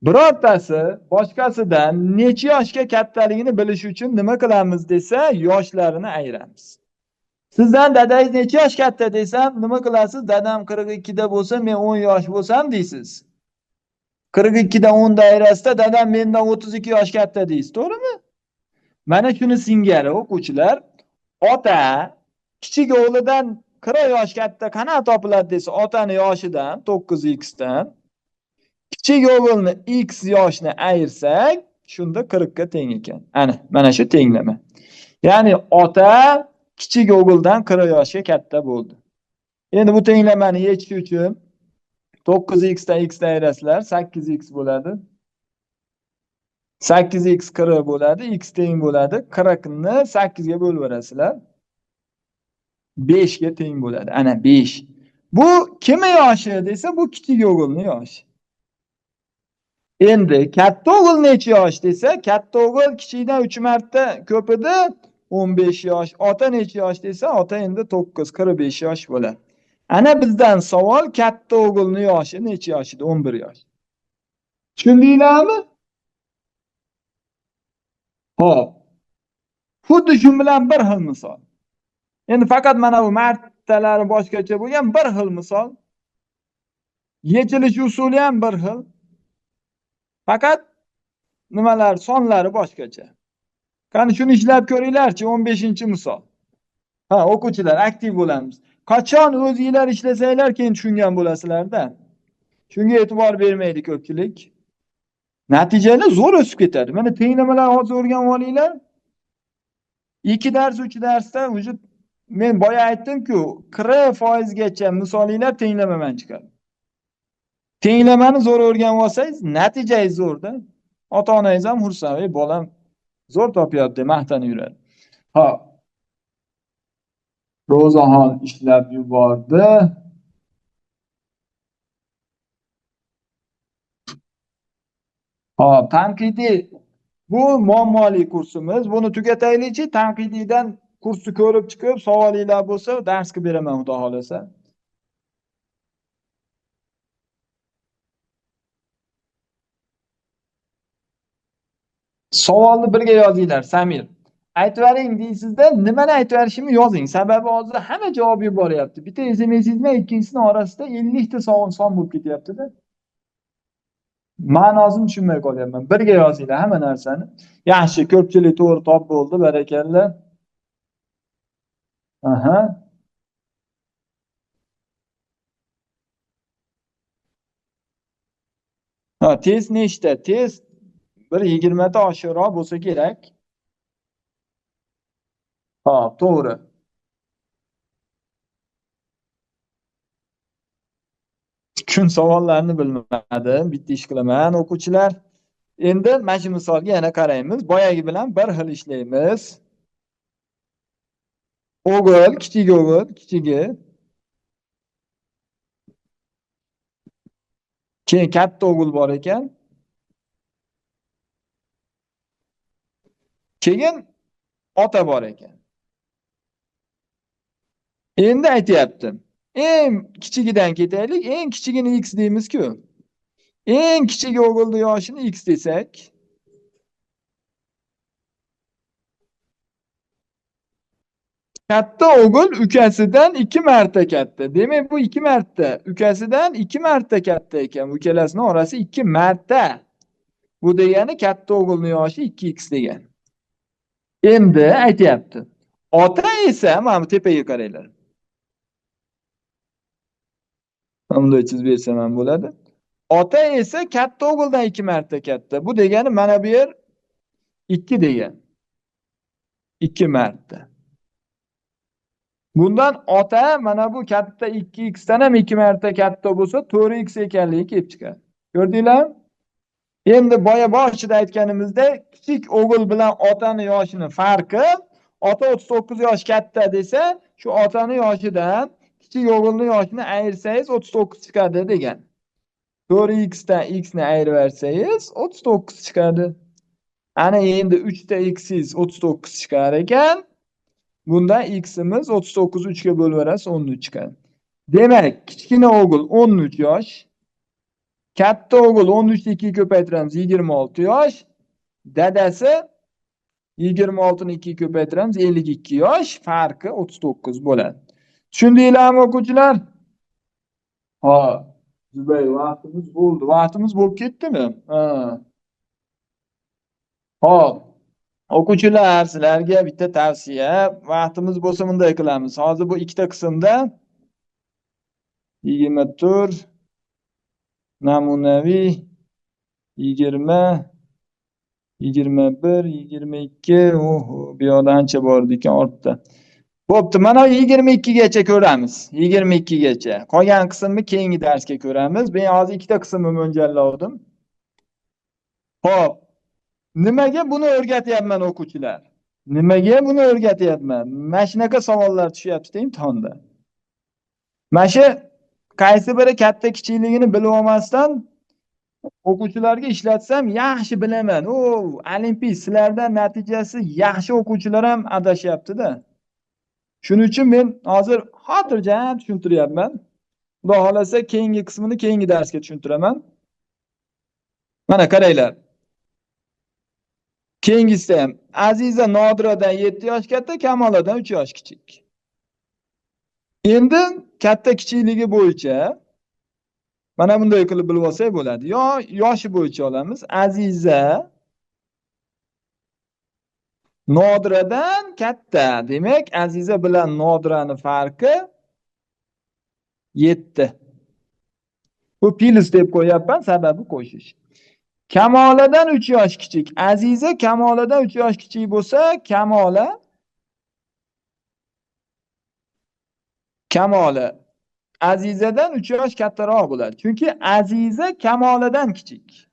Birortasi boshqasidan necha yoshga kattaligini bilish uchun nima qilamiz desa, yoshlarini ayiramiz. Sizdan dadangiz necha yosh katta desam, nima qilasiz? Dadam 42 da bo'lsa, men 10 yosh bo'lsam deysiz. 42 dan 10 doirasida dadam mendan 32 yosh katta deysiz, to'g'rimi? Mana shuni singari o'quvchilar, ota kichik o'g'lidan 40 yosh katta qanaqa topiladi desa, otani yoshidan 9x dan kichik o'g'ilni x yoshni ayirsak, shunda 40 ga teng ekan. Mana shu tenglama. Ya'ni ota kichik o'g'ildan 40 yoshga katta bo'ldi. Endi bu tenglamani yechish uchun 9x dan x ayirasizlar, 8x bo'ladi. 8x 40 bo'ladi, x teng bo'ladi. 40 ni 8 ga bo'lib berasizlar. 5 ga teng bo'ladi. Ana 5. Bu kimning yoshi desa, bu kichik o'g'ilning yoshi. Endi katta o'g'il necha yosh desa, katta o'g'il kichikdan 3 marta ko'p edi, 15 yosh. Ota necha yosh desa, ota endi 9, 45 yosh bo'ladi. Ana bizdan savol, katta o'g'ilning yoshi necha yosh edi? 11 yosh. Tushundinglarmi? Xo'p. Xuddi shu bilan bir xil misol. Endi faqat mana bu martalari boshqacha bo'lgan bir xil misol. Yechilish usuli ham bir xil. Faqat nimalar, sonlari boshqacha. Qani shuni ishlab ko'ringlarchi, 15-misol. O'quvchilar aktiv bo'lamiz. Qachon o'zingizlar ishlasanglar, keyin tushungan bo'lasizlar-da. Shunga e'tibor bermaydi ko'pchilik. Natijada zo'r o'sib ketadi. Mana tenglamalar hozir o'rganib olinglar. 2 dars, 3 darsda уже men boya aytdim-ku, 40% gacha misolinglar tenglamadan chiqadi. Tenglamani zo'r o'rganib olsangiz, natijangiz zo'rda. Ota-onangiz ham xursand, bolam zo'r topyapti deb maqtanib yuradi. Ro'zaxon ishlab yubordi. Tanqidiy bu muammoli kursimiz. Buni tugataylikchi, tanqidiydan kursni ko'rib chiqib, savolinglar bo'lsa, dars qilib beraman xudo xolasa. Savolni birga yozinglar, Samir. Aytvaring deysizda, nimani aytvarishimni yozing. Sababi hozir hamma javob yuboryapti. Bitta SMS'ingizda ikkinchisini orasida 50 ta son bo'lib ketyapti-da. Ma'nosini tushunmay qolyapman. Birga yozinglar hamma narsani. Yaxshi, ko'pchilik to'g'ri top bo'ldi, barakalla. Test nechta? Test bir 20 ta oshiqroq bo'lsa kerak. To'g'ri. Kun savollarni bilmadim, bitta ish qilaman o'quvchilar. Endi mana shu misolga yana qaraymiz. Boyagi bilan bir xil ishlaymiz. O'g'il, kichik o'g'il, kichigi. Keyin katta o'g'il bor ekan. Keyin ota bor ekan. Endi aytayaptim. Eng kichigidan ketaylik. Eng kichigini x deymiz-ku. Eng kichik o'g'ilning yoshini x desak, katta o'g'il ukasidan 2 marta katta. Demak, bu 2 marta ukasidan 2 marta katta ekan. Ukalasining orasi 2 marta. Bu degani katta o'g'ilning yoshi 2x degan. Endi aytayapti. Ota esa, mana bu tepaga qaranglar. Bunday chizib bersam ham bo'ladi. Ota esa katta o'g'ildan 2 marta katta. Bu degani mana bu yer 2 degan. 2 marta. Bundan ota mana bu katta 2x dan ham 2 marta katta bo'lsa 4x ekanligi kelib chiqadi. Ko'rdinglarmi? Endi boshida aytganimizda kichik o'g'il bilan otani yoshining farqi, ota 39 yosh katta desa, shu otani yoshidan kichik o'g'ilning yoshini ayirsangiz 39 chiqadi degan. 4x dan x ni ayirib bersangiz 39 chiqadi. Ana endi 3 ta x'siz 39 chiqar ekan. Bunda x'imiz 39'u 3'ga bölaverasiz 13 chiqadi. Demak, kichkina o'g'il 13 yosh, katta o'g'il 13 ni 2 ga ko'paytiramiz 26 yosh, dadasi 26 ni 2 ga ko'paytiramiz 52 yosh, farqi 39 bo'ladi. Tushundinglarmi o'quvchilar? Ha, Zubay, vaqtimiz bo'ldi. Vaqtimiz bo'lib ketdimi? Ha. Hop. O'quvchilar, sizlarga bitta tavsiya. Vaqtimiz bo'lsa bunday qilamiz. Hozir bu ikkita qismda 24 namunaviy 20 21 22 bu yoqda ancha bor ekan ortda. Bo'pti, mana 22 gacha ko'ramiz. 22 gacha. Qolgan qismni keyingi darsga ko'ramiz. Men hozir ikkita qismni mo'ljalladim. Xo'p. Nimaga buni o'rgatyapman o'quvchilar? Nimaga buni o'rgatyapman? Mana shunaqa savollar tushyapti imtihonda. Mana shu qaysi biri katta kichikligini bilib olmasdan o'quvchilarga ishlatsam yaxshi bilaman. Olimpiy sizlardan natijasi yaxshi o'quvchilar ham adashyapti-da. Shuning uchun men hozir xotirjam tushuntiryapman. Xudo xolasa keyingi qismini keyingi darsga tushuntiraman. Mana qaranglar. Keyingisi ham Aziza Nodiradan 7 yosh katta, Kamoladan 3 yosh kichik. Endi katta kichikligi bo'yicha mana bunday qilib bilib olsak bo'ladi. Yo yoshi bo'yicha olamiz. Aziza Nodiradan katta. Demak, Aziza bilan Nodirani farqi 7. Bu plus deb qo'yapman, sababi qo'shish. Kamoladan 3 yosh kichik. Aziza Kamoladan 3 yosh kichik bo'lsa, Kamola Azizadan 3 yosh kattaroq bo'ladi. Chunki Aziza Kamoladan kichik.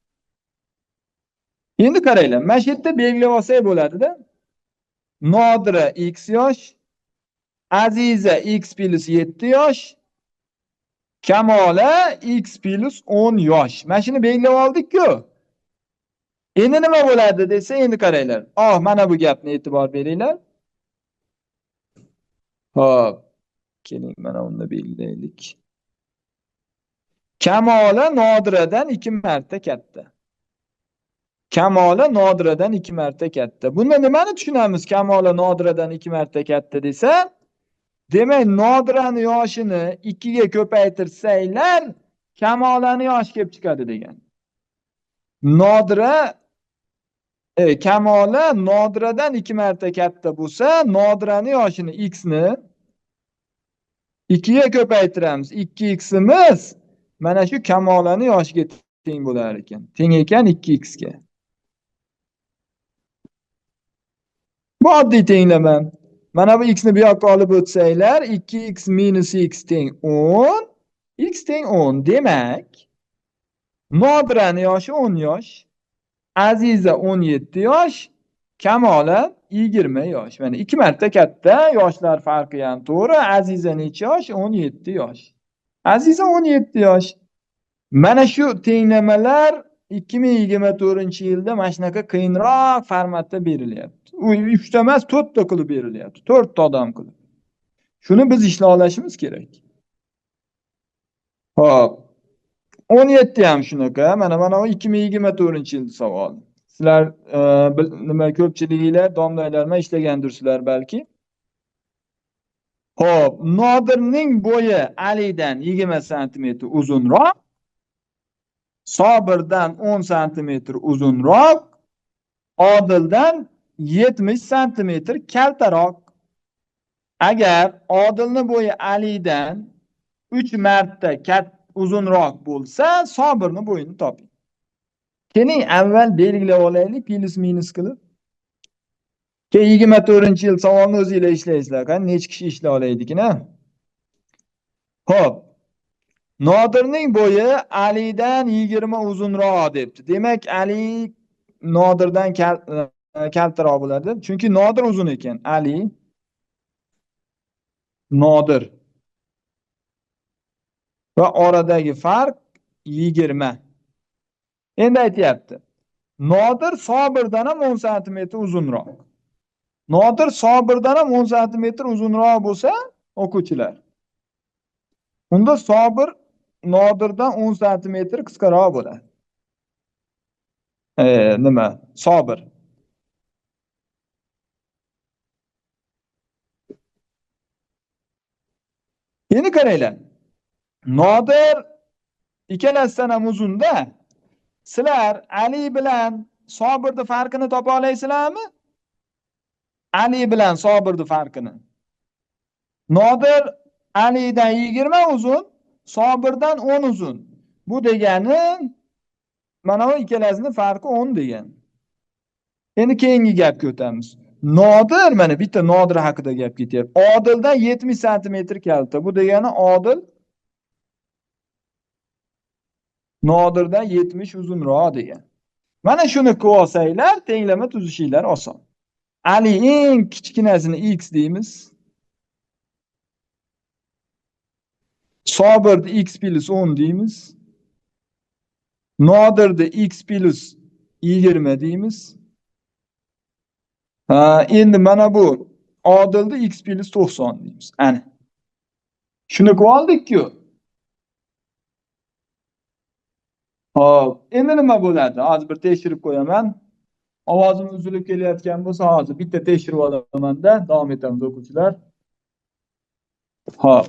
Endi qaranglar, mana shu yerda belgilab olsak bo'ladi-da. Nodira x yosh, Aziza x plus 7 yosh, Kamola x plus 10 yosh. Mana shuni belgilab oldik-ku. Endi nima bo'ladi desa, endi qaranglar. Mana bu gapni e'tibor beringlar. Xo'p. Keling, mana uni belgilaylik. Kamola Nodiradan 2 marta katta. Kamola Nodiradan 2 marta katta. Bunda nimani tushunamiz? Kamola Nodiradan 2 marta katta desa, demak, Nodirani yoshini 2 ga ko'paytirsanglar, Kamolani yoshi kelib chiqadi degan. Kamola Nodiradan 2 marta katta bo'lsa, Nodirani yoshini x ni 2 ga ko'paytiramiz. 2ximiz mana shu Kamolani yoshiga teng bo'lar ekan. Teng ekan 2x ga. Bu oddiy tenglama. Mana bu x ni bu yoqqa olib o'tsanglar, 2x minus x teng 10, x teng 10. Demak, Nodirani yoshi 10 yosh, Aziza 17 yosh, Kamola 20 yosh. Mana 2 marta katta, yoshlar farqi ham to'g'ri. Aziza necha yosh? 17 yosh. Aziza 17 yosh. Mana shu tenglamalar 2024-yilda mana shunaqa qiyinroq formatda berilyapti. U 3 ta emas, 4 ta qilib berilyapti. 4 ta odam qilib. Shuni biz ishlay olishimiz kerak. Xo'p. 17 ham shunaqa. Mana bu 2024-yil savol. Sizlar nima ko'pchiliginglar domlalar bilan ishlagandirsizlar balki. Xo'p, Nodirning bo'yi Alidan 20 sm uzunroq, Sobirdan 10 sm uzunroq, Odildan 70 sm kaltaroq. Agar Odilning bo'yi Alidan 3 marta uzunroq bo'lsa, Sobirning bo'yini toping. Keling, avval belgilab olaylik plus minus qilib. Keyin 24-yil savolni o'zingizlar ishlaysizlar. Qani necha kishi ishlay olaydi-ki-na? Xo'p. Nodirning bo'yi Alidan 20 uzunroq debdi. Demak, Ali Nodirdan kaltaroq bo'ladi. Chunki Nodir uzun ekan. Ali Nodir va oradagi farq 20. Endi aytayapti. Nodir Sobirdan ham 10 sm uzunroq. Nodir Sobirdan ham 10 santimetr uzunroq bo'lsa, o'quvchilar. Unda Sobir Nodirdan 10 santimetr qisqaroq bo'ladi. Nima? Sobir. Endi qaranglar. Nodir ikkalasidan ham uzunda. Sizlar Ali bilan Sobirning farqini topa olasizlarmi? Ali bilan Sobirning farqini. Nodir Alidan 20 uzun, Sobirdan 10 uzun. Bu degani mana bu ikkalasining farqi 10 degani. Endi keyingi gapga o'tamiz. Nodir, mana bitta Nodir haqida gap ketyapti. Odildan 70 santimetr kalta. Bu degani Odil Nodirdan 70 uzunroq degan. Mana shuni qilib olsanglar, tenglama tuzishinglar oson. Ali eng kichkinasini x deymiz. Sobirni x plus 10 deymiz. Nodirni x plus 20 deymiz. Endi mana bu Odilni x plus 90 deymiz. Ana. Shuni qilib oldik-ku. Hop, endi nima bo'ladi? Hozir bir tekshirib qo'yaman. Ovozim uzilib kelayotgan bo'lsa, hozir bitta tekshirib olaman-da, davom etamiz o'quvchilar. Hop.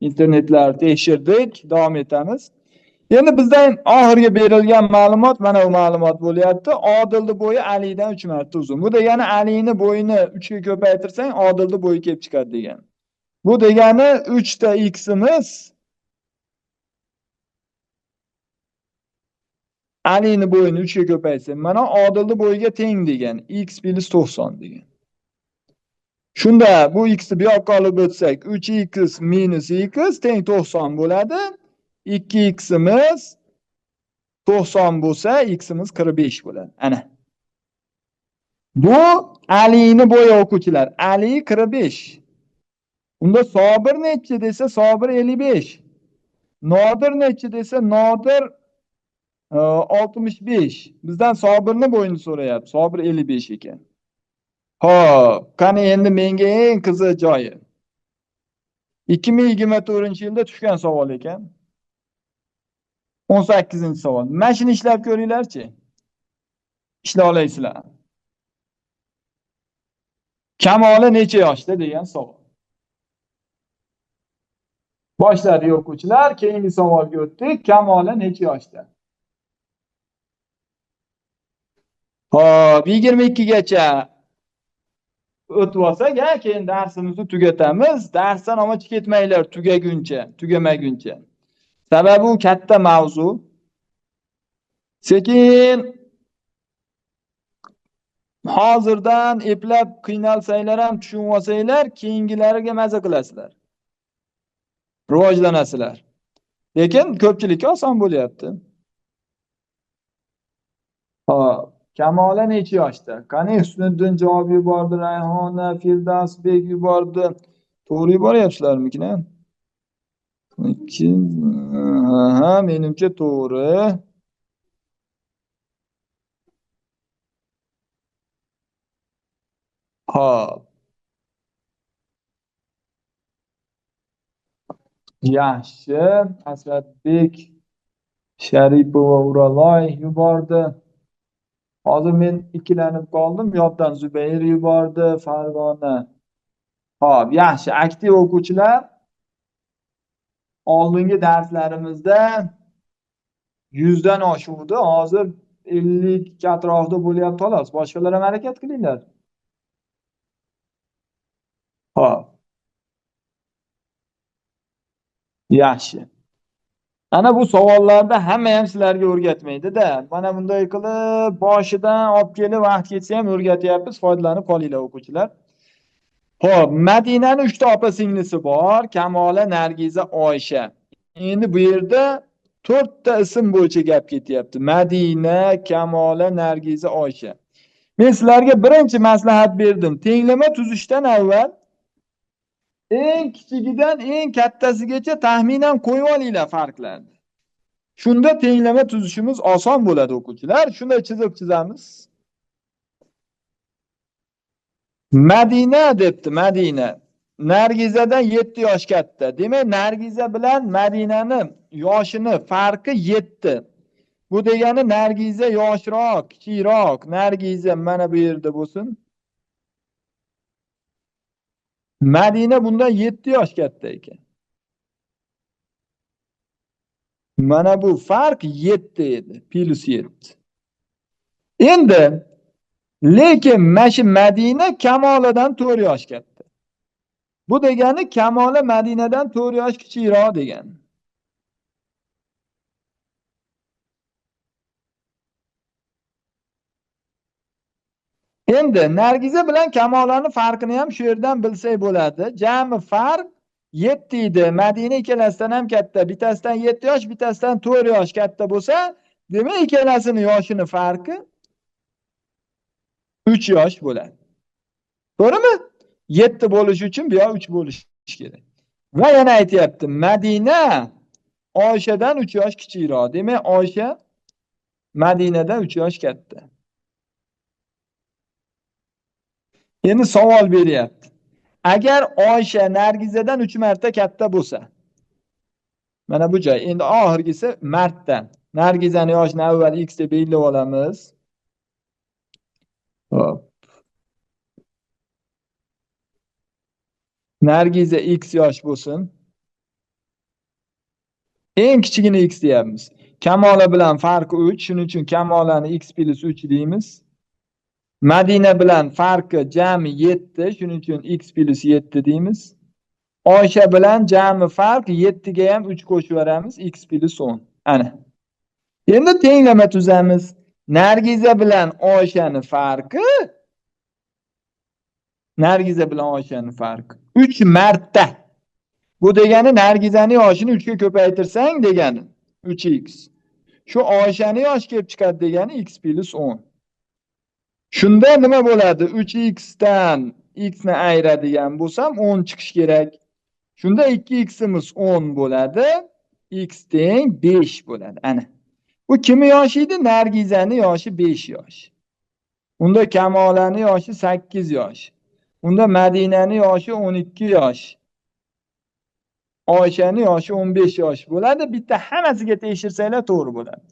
Internetlar tekshirdik, davom etamiz. Endi bizdan oxirgi berilgan ma'lumot mana bu ma'lumot bo'lyapti. Odilning bo'yi Alidan 3 marta uzun. Bu degani Alining bo'yini 3 ga ko'paytirsang, Odilning bo'yi kelib chiqadi degani. Bu degani 3 ta x'imiz Alining bo'yini 3 ga ko'paysa, mana Odilning bo'yiga teng degan. X plus 90 degan. Shunda bu x'ni bu yoqqa olib o'tsak, 3x minus x teng 90 bo'ladi. 2x'imiz 90 bo'lsa, x'imiz 45 bo'ladi. Ana. Bu Alining bo'yi o'quvchilar. Ali 45. Unda Sobir nechi desa, Sobir 55. Nodir nechi desa, Nodir 65. Bizdan Sobirning bo'yini so'rayapti. Sobir 55 ekan. Xo'p, qani endi menga eng qiziq joyi. 2024-yilda tushgan savol ekan. 18-savol. Mana shuni ishlab ko'ringlar-chi. Ishlay olasizlar. Kamoli necha yoshda degan savol. Boshladik o'quvchilar, keyingi savolga o'tdik. Kamoli necha yoshda? Hop, 22 gacha o'tib olsak, keyin darsimizni tugatamiz. Darsdan omoch ketmanglar tugamaguncha. Sababi u katta mavzu. Sekin hozirdan eplab qiynalsanglar ham tushunib olsanglar, keyingilariga maza qilasizlar. Rivojlanasizlar. Lekin ko'pchilikka oson bo'lyapti. Hop, Kamoli necha yoshda? Qani Husniddin javob yubordi, Rayhona, Firdavsbek yubordi. To'g'ri yuboryapsizlarmi-ki? Menimcha to'g'ri. Hop. Yaxshi. Asladbek, Sharipova, Uraloy yubordi. Hozir men ikkilanib qoldim. Yoddan Zubayr yubordi, Farg'ona. Hop, yaxshi. Aktiv o'quvchilar. Oldingi darslarimizda 100 dan oshuvdi. Hozir 50 atrofida bo'lyapti xolos. Boshqalar ham harakat qilinglar. Hop. Yaxshi. Ana bu savollarda hamma ham sizlarga o'rgatmaydi-da. Mana bunday qilib boshidan olib kelib vaqt ketsa ham o'rgatyapmiz. Foydalanib qolinglar o'quvchilar. Xo'p, Madinaning 3 ta opa-singlisi bor. Kamola, Nargiza, Oysha. Endi bu yerda 4 ta ism bo'yicha gap ketyapti. Madina, Kamola, Nargiza, Oysha. Men sizlarga birinchi maslahat berdim. Tenglama tuzishdan avval eng kichigidan eng kattasigacha taxminan qo'yib olinglar farqlarni. Shunda tenglama tuzishimiz oson bo'ladi o'quvchilar. Shunda chizib chizamiz. Madina debdi, Madina. Nargizadan 7 yosh katta. Demak, Nargiza bilan Madinani yoshini farqi 7. Bu degani Nargiza yoshroq, kichikroq. Nargiza mana bu yerda bo'lsin. Madina bundan 7 yosh katta ekan. Mana bu farq 7 edi, plus 7. Endi lekin mana shu Madina Kamoladan 4 yosh katta. Bu degani Kamola Madinadan 4 yosh kichikroq degani. Endi Nargiza bilan Kamolani farqini ham shu yerdan bilsak bo'ladi. Jami farq 7 edi. Madina ikkalasidan ham katta. Bittasidan 7 yosh, bittasidan 4 yosh katta bo'lsa, demak ikkalasining yoshini farqi 3 yosh bo'ladi. To'g'rimi? 7 bo'lish uchun bu yoq 3 bo'lish kerak. Va yana aytayapti, Madina Oyshadan 3 yosh kichikroq. Demak, Oysha Madinadan 3 yosh katta. Endi savol beryapti. Agar Oysha Nargizadan 3 marta katta bo'lsa, mana bu joy. Endi oxirgisi martdan. Nargizaning yoshini avval x deb belgilab olamiz. Hop. Nargiza x yosh bo'lsin. Eng kichigini x deyapmiz. Kamola bilan farqi 3, shuning uchun Kamolani x plus 3 deymiz. Madina bilan farqi jami 7, shuning uchun x plus 7 deymiz. Oysha bilan jami farq 7 ga ham 3 qo'shib yuboramiz, x plus 10. Ana. Endi tenglama tuzamiz. Nargiza bilan Oyshaning farqi farqi 3 marta. Bu degani Nargizaning yoshini 3 ga ko'paytirsang degani 3x. Shu Oyshaning yoshi kelib chiqadi degani x plus 10. Shunda nima bo'ladi? 3x dan x ni ayiradigan bo'lsam 10 chiqish kerak. Shunda 2x'imiz 10 bo'ladi. X teng 5 bo'ladi. Ana. Bu kimning yoshi edi? Nargizaning yoshi 5 yosh. Unda Kamolaning yoshi 8 yosh. Unda Madinaning yoshi 12 yosh. Oyshaning yoshi 15 yosh bo'ladi. Bitta hammasiga tekshirsanglar to'g'ri bo'ladi.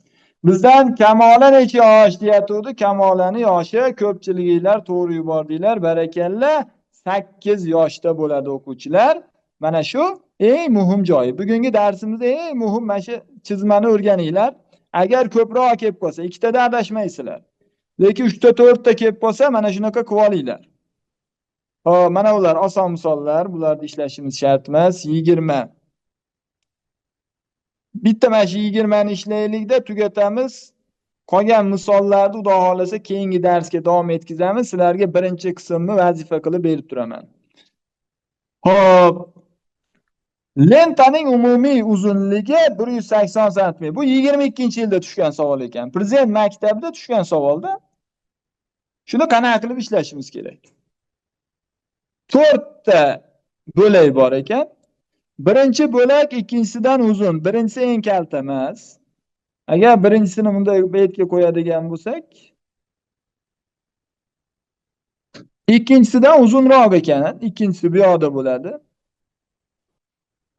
Bizdan Kamola necha yosh deyatuvdi? Kamolaning yoshi ko'pchiliginglar to'g'ri yubordinglar. Barakalla. 8 yoshda bo'ladi o'quvchilar. Mana shu eng muhim joyi. Bugungi darsimizda eng muhim mana shu chizmani o'rganinglar. Agar ko'proq kelib qolsa, ikkitada adashmaysizlar. Lekin 3 ta 4 ta kelib qolsa, mana shunaqa qilib olinglar. Hop, mana ular oson misollar. Bularni ishlashimiz shart emas. 20. Bitta mana shu 20 ni ishlaylikda tugatamiz. Qolgan misollarni Xudo xolasa keyingi darsga davom etkazamiz. Sizlarga birinchi qismni vazifa qilib berib turaman. Hop. Lentaning umumiy uzunligi 180 sm. Bu 22-yilda tushgan savol ekan. Prezident maktabida tushgan savolda. Shuni qanaqa qilib ishlashimiz kerak? 4 ta bo'lak bor ekan. Birinchi bo'lak ikkinchisidan uzun. Birinchisi eng kalta emas. Agar birinchisini bunday betga qo'yadigan bo'lsak, ikkinchisidan uzunroq ekan. Ikkinchisi bu yoqda bo'ladi.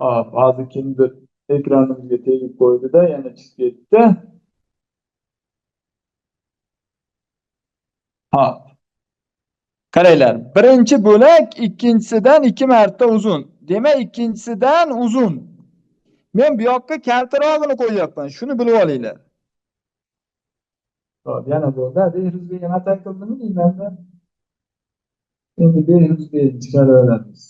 Hop, hozir kimdir ekranimizga tegib qo'ydi-da, yana chiqib ketdi. Hop. Qaranglar, birinchi bo'lak ikkinchisidan 2 marta uzun. Demak, ikkinchisidan uzun. Men bu yoqqa kaltarog'ini qo'yapman. Shuni bilib olinglar. Hop, yana bo'ldi. Behruzbekga atak qildimi deymanda? Endi Behruzbekni chiqarib olamiz.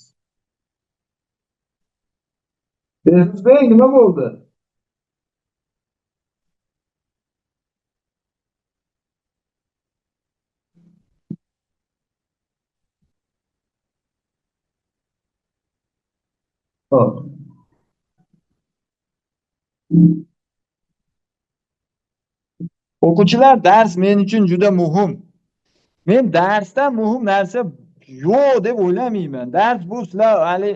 Behruzbek nima bo'ldi? Hop. O'quvchilar, dars men uchun juda muhim. Men darsdan muhim narsa yo'q deb o'ylamayman. Dars bu sizlar hali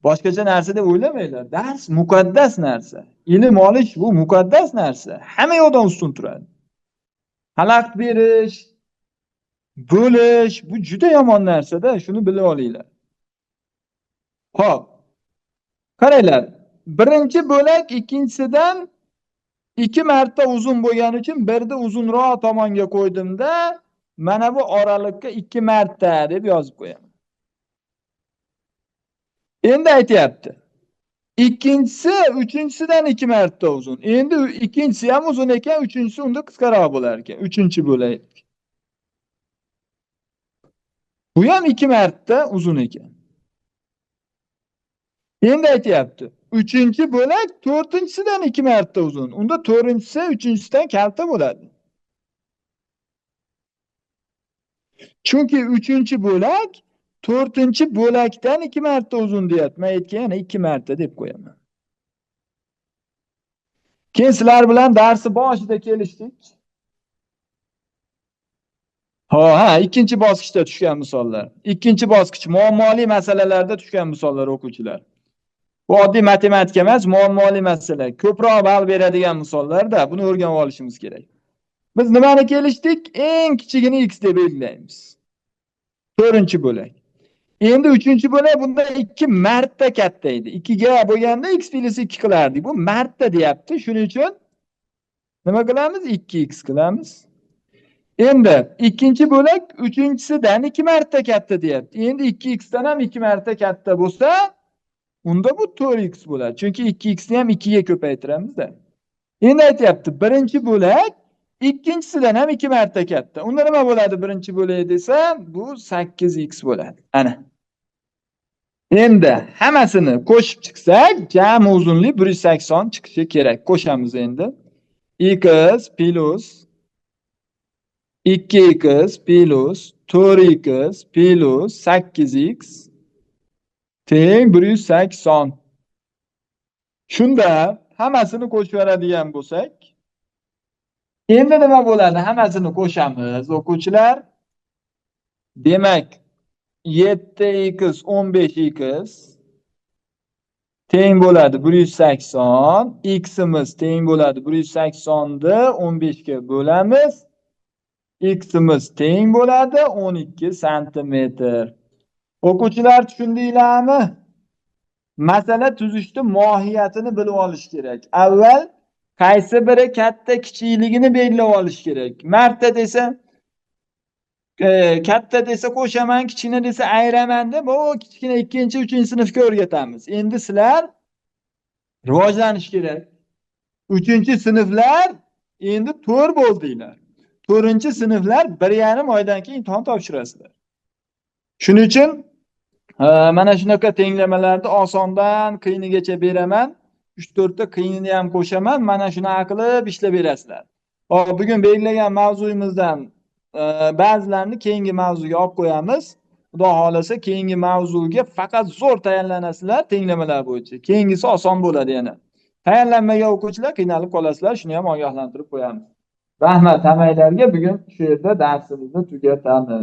boshqacha narsa deb o'ylamanglar. Dars muqaddas narsa. Ilm olish bu muqaddas narsa. Hamma yoqdan ustun turadi. Xalaqit berish, Bo'lish bu juda yomon narsa-da, shuni bilib olinglar. Xo'p, qaranglar. Birinchi bo'lak ikkinchisidan 2 marta uzun bo'lgani uchun birni uzunroq tomonga qo'ydimda, mana bu oralikka 2 marta deb yozib qo'yaman. Endi aytyapti. Ikkinchisi uchinchisidan 2 marta uzun. Endi ikkinchisi ham uzun ekan, uchinchisi unda qisqaroq bo'lar ekan. Uchinchi bo'lak. Bu ham 2 marta uzun ekan. Endi aytyapti. Uchinchi bo'lak to'rtinchisidan 2 marta uzun. Unda to'rtinchisi uchinchisidan kalta bo'ladi. Chunki uchinchi bo'lak to'rtinchi bo'lakdan 2 marta uzun deyapti. Men aytgan yana 2 marta deb qo'yaman. Keyin sizlar bilan darsni boshida kelishdik. Ikkinchi bosqichda tushgan misollar. Ikkinchi bosqich muammoli masalalarda tushgan misollar o'quvchilar. Bu oddiy matematika emas, muammoli masala. Ko'proq ball beradigan misollarda buni o'rganib olishimiz kerak. Biz nimani kelishdik? Eng kichigini x deb belgilaymiz. To'rtinchi bo'lak. Endi uchinchi bo'lak bunda 2 marta katta edi. 2 ga bo'lganda x belgisi 2 qilardik. Bu marta deyapti. Shuning uchun nima qilamiz? 2x qilamiz. Endi ikkinchi bo'lak uchinchisidan 2 marta katta deyapti. Endi 2x dan ham 2 marta katta bo'lsa, unda bu 4x bo'ladi. Chunki 2x ni ham 2 ga ko'paytiramiz-da. Endi aytyapti, birinchi bo'lak ikkinchisidan ham 2 marta katta. Unda nima bo'ladi birinchi bo'lak desa, bu 8x bo'ladi. Ana. Endi hammasini qo'shib chiqsak, jami uzunlik 180 chiqishi kerak. Qo'shamiz endi. X plus 2x plus 4x plus 8x teng 180. Shunda hammasini qo'shib yuboradigan bo'lsak, endi nima bo'ladi? Hammasini qo'shamiz, o'quvchilar. Demak, 7x 15x teng bo'ladi 180. X'imiz teng bo'ladi 180 ni 15 ga bo'lamiz. X'imiz teng bo'ladi 12 santimetr. O'quvchilar tushundinglarmi? Masala tuzishni mohiyatini bilib olish kerak. Avval qaysi biri katta kichikligini belgilab olish kerak. Marta desa katta desa qo'shaman, kichkina desa ayiraman deb, bu kichkina 2-3 sinfga o'rgatamiz. Endi sizlar rivojlanish kerak. 3-sinflar endi 4 bo'ldinglar. 4-sinflar 1,5 oydan keyin imtihon topshirasizlar. Shuning uchun mana shunaqa tenglamalarni osondan qiyinigacha beraman. 3-4 ta qiyinini ham qo'shaman. Mana shuni qilib ishlab berasizlar. Hop, bugun belgilagan mavzuyimizdan ba'zilarini keyingi mavzuga olib qo'yamiz. Xudo xolasa keyingi mavzuga faqat zo'r tayyorlanasizlar tenglamalar bo'yicha. Keyingisi oson bo'ladi yana. Tayyorlanmagan o'quvchilar qiynalib qolasizlar, shuni ham ogohlantirib qo'yamiz. Rahmat hammanglarga. Bugun shu yerda darsimizni tugatamiz.